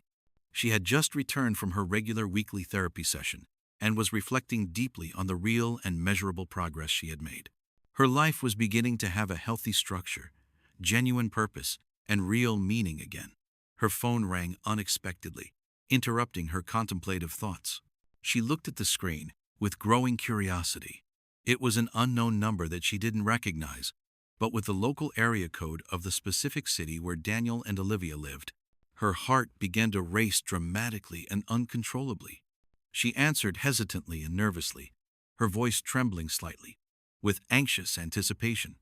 She had just returned from her regular weekly therapy session and was reflecting deeply on the real and measurable progress she had made. Her life was beginning to have a healthy structure, genuine purpose, and real meaning again. Her phone rang unexpectedly, interrupting her contemplative thoughts. She looked at the screen with growing curiosity. It was an unknown number that she didn't recognize, but with the local area code of the specific city where Daniel and Olivia lived. Her heart began to race dramatically and uncontrollably. She answered hesitantly and nervously, her voice trembling slightly, with anxious anticipation.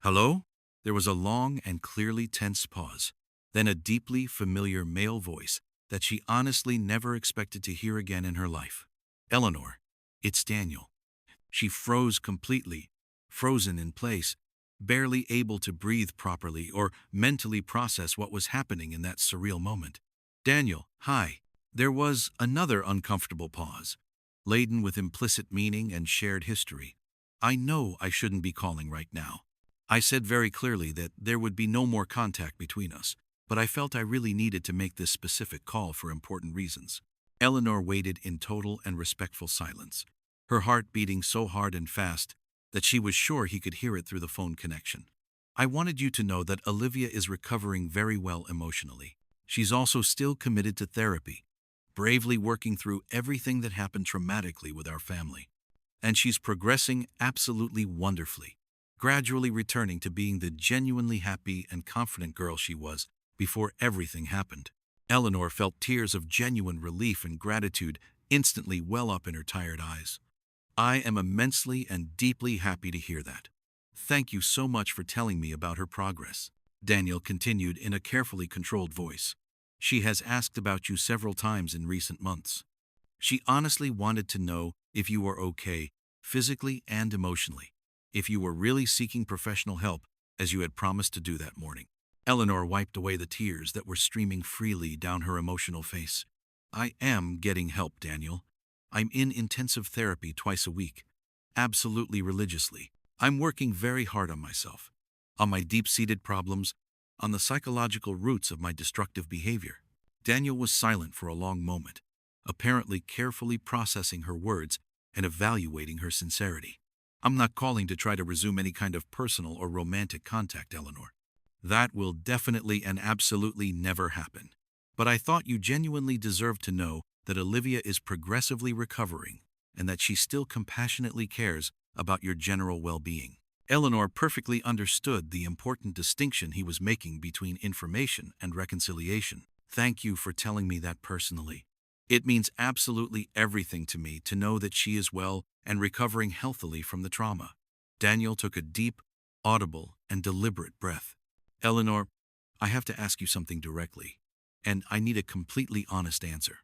"Hello?" There was a long and clearly tense pause, then a deeply familiar male voice that she honestly never expected to hear again in her life. "Eleanor, it's Daniel." She froze completely, frozen in place, barely able to breathe properly or mentally process what was happening in that surreal moment. "Daniel, hi." There was another uncomfortable pause, laden with implicit meaning and shared history. "I know I shouldn't be calling right now. I said very clearly that there would be no more contact between us, but I felt I really needed to make this specific call for important reasons." Eleanor waited in total and respectful silence, her heart beating so hard and fast that she was sure he could hear it through the phone connection. "I wanted you to know that Olivia is recovering very well emotionally. She's also still committed to therapy, bravely working through everything that happened traumatically with our family. And she's progressing absolutely wonderfully. gradually returning to being the genuinely happy and confident girl she was before everything happened. Eleanor felt tears of genuine relief and gratitude instantly well up in her tired eyes. I am immensely and deeply happy to hear that. Thank you so much for telling me about her progress. Daniel continued in a carefully controlled voice. She has asked about you several times in recent months. She honestly wanted to know if you were okay, physically and emotionally, if you were really seeking professional help, as you had promised to do that morning. Eleanor wiped away the tears that were streaming freely down her emotional face. I am getting help, Daniel. I'm in intensive therapy twice a week, absolutely religiously. I'm working very hard on myself, on my deep-seated problems, on the psychological roots of my destructive behavior. Daniel was silent for a long moment, apparently carefully processing her words and evaluating her sincerity. I'm not calling to try to resume any kind of personal or romantic contact, Eleanor. That will definitely and absolutely never happen. But I thought you genuinely deserved to know that Olivia is progressively recovering and that she still compassionately cares about your general well-being. Eleanor perfectly understood the important distinction he was making between information and reconciliation. Thank you for telling me that personally. It means absolutely everything to me to know that she is well and recovering healthily from the trauma. Daniel took a deep, audible, and deliberate breath. Eleanor, I have to ask you something directly, and I need a completely honest answer.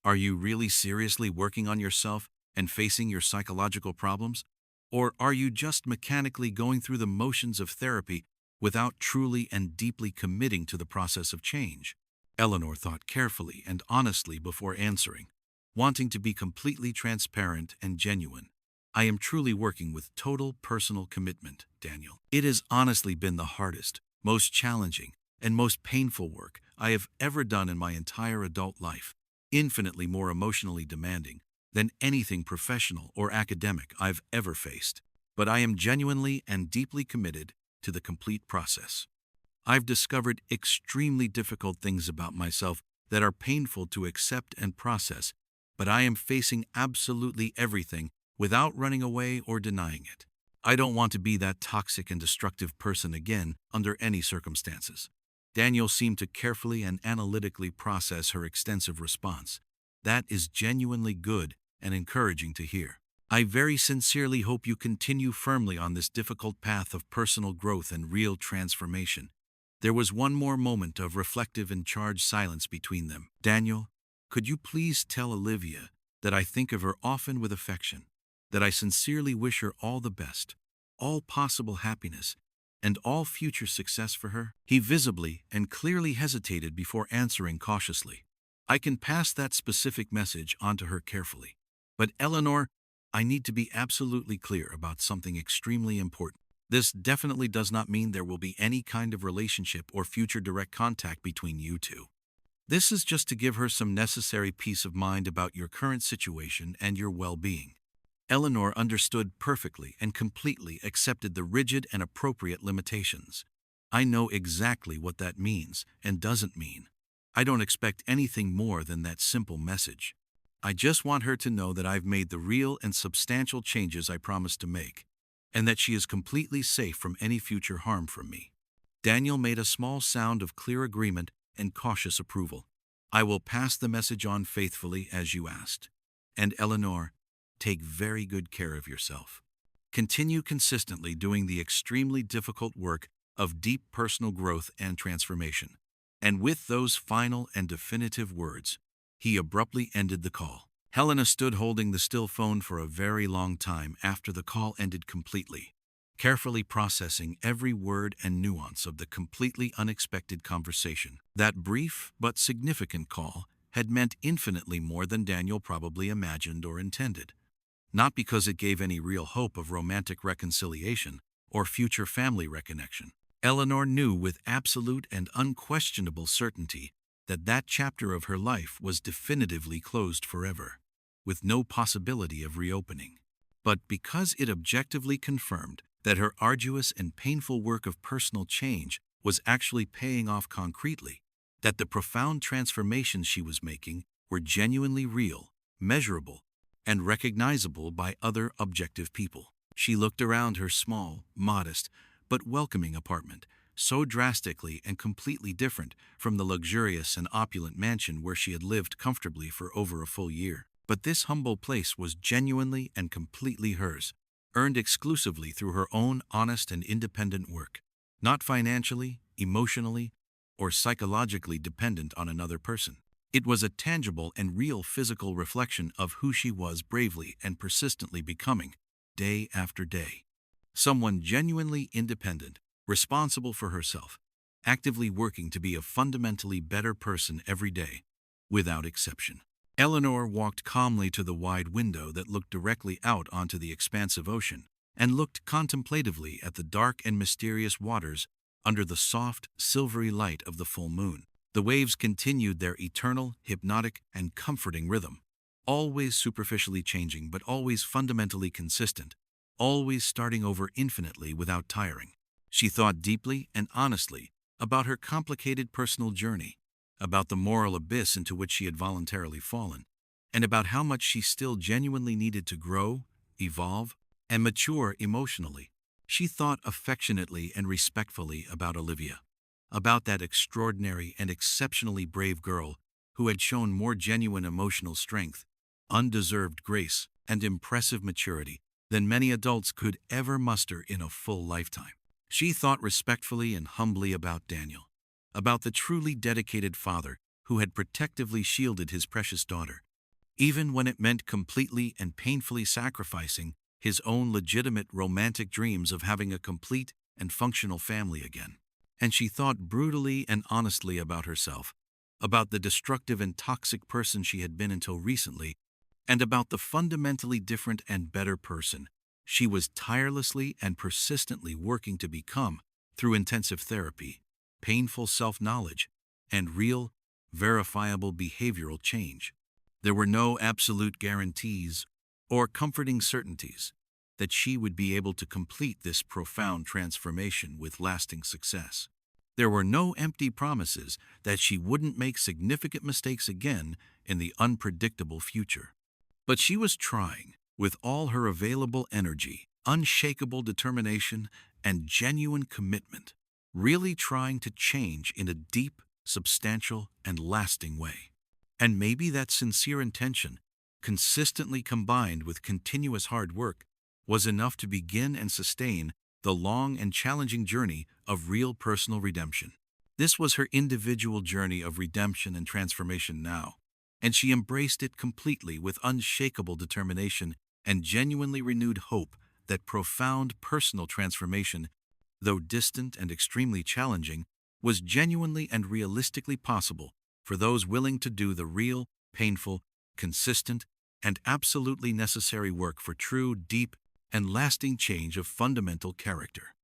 Are you really seriously working on yourself and facing your psychological problems? Or are you just mechanically going through the motions of therapy without truly and deeply committing to the process of change? Eleanor thought carefully and honestly before answering, wanting to be completely transparent and genuine. I am truly working with total personal commitment, Daniel. It has honestly been the hardest, most challenging, and most painful work I have ever done in my entire adult life, infinitely more emotionally demanding than anything professional or academic I've ever faced. But I am genuinely and deeply committed to the complete process. I've discovered extremely difficult things about myself that are painful to accept and process, but I am facing absolutely everything without running away or denying it. I don't want to be that toxic and destructive person again under any circumstances. Daniel seemed to carefully and analytically process her extensive response. That is genuinely good and encouraging to hear. I very sincerely hope you continue firmly on this difficult path of personal growth and real transformation. There was one more moment of reflective and charged silence between them. Daniel, could you please tell Olivia that I think of her often with affection, that I sincerely wish her all the best, all possible happiness, and all future success for her? He visibly and clearly hesitated before answering cautiously. I can pass that specific message on to her carefully. But Eleanor, I need to be absolutely clear about something extremely important. This definitely does not mean there will be any kind of relationship or future direct contact between you two. This is just to give her some necessary peace of mind about your current situation and your well-being. Eleanor understood perfectly and completely accepted the rigid and appropriate limitations. I know exactly what that means and doesn't mean. I don't expect anything more than that simple message. I just want her to know that I've made the real and substantial changes I promised to make, and that she is completely safe from any future harm from me. Daniel made a small sound of clear agreement and cautious approval. I will pass the message on faithfully as you asked. And Eleanor, take very good care of yourself. Continue consistently doing the extremely difficult work of deep personal growth and transformation. And with those final and definitive words, he abruptly ended the call. Helena stood holding the still phone for a very long time after the call ended completely, carefully processing every word and nuance of the completely unexpected conversation. That brief but significant call had meant infinitely more than Daniel probably imagined or intended. Not because it gave any real hope of romantic reconciliation or future family reconnection. Eleanor knew with absolute and unquestionable certainty that that chapter of her life was definitively closed forever, with no possibility of reopening. But because it objectively confirmed that her arduous and painful work of personal change was actually paying off concretely, that the profound transformations she was making were genuinely real, measurable, and recognizable by other objective people, She looked around her small, modest, but welcoming apartment, so drastically and completely different from the luxurious and opulent mansion where she had lived comfortably for over a full year. But this humble place was genuinely and completely hers, earned exclusively through her own honest and independent work, not financially, emotionally, or psychologically dependent on another person. It was a tangible and real physical reflection of who she was bravely and persistently becoming, day after day. Someone genuinely independent, responsible for herself, actively working to be a fundamentally better person every day, without exception. Eleanor walked calmly to the wide window that looked directly out onto the expansive ocean, and looked contemplatively at the dark and mysterious waters under the soft, silvery light of the full moon. The waves continued their eternal, hypnotic, and comforting rhythm, always superficially changing but always fundamentally consistent, always starting over infinitely without tiring. She thought deeply and honestly about her complicated personal journey, about the moral abyss into which she had voluntarily fallen, and about how much she still genuinely needed to grow, evolve, and mature emotionally. She thought affectionately and respectfully about Olivia, about that extraordinary and exceptionally brave girl who had shown more genuine emotional strength, undeserved grace, and impressive maturity than many adults could ever muster in a full lifetime. She thought respectfully and humbly about Daniel, about the truly dedicated father who had protectively shielded his precious daughter, even when it meant completely and painfully sacrificing his own legitimate romantic dreams of having a complete and functional family again. And she thought brutally and honestly about herself, about the destructive and toxic person she had been until recently, and about the fundamentally different and better person she was tirelessly and persistently working to become through intensive therapy, painful self-knowledge, and real, verifiable behavioral change. There were no absolute guarantees or comforting certainties that she would be able to complete this profound transformation with lasting success. There were no empty promises that she wouldn't make significant mistakes again in the unpredictable future. But she was trying, with all her available energy, unshakable determination, and genuine commitment, really trying to change in a deep, substantial, and lasting way. And maybe that sincere intention, consistently combined with continuous hard work, was enough to begin and sustain the long and challenging journey of real personal redemption. This was her individual journey of redemption and transformation now, and she embraced it completely with unshakable determination and genuinely renewed hope that profound personal transformation, though distant and extremely challenging, was genuinely and realistically possible for those willing to do the real, painful, consistent, and absolutely necessary work for true, deep, and lasting change of fundamental character.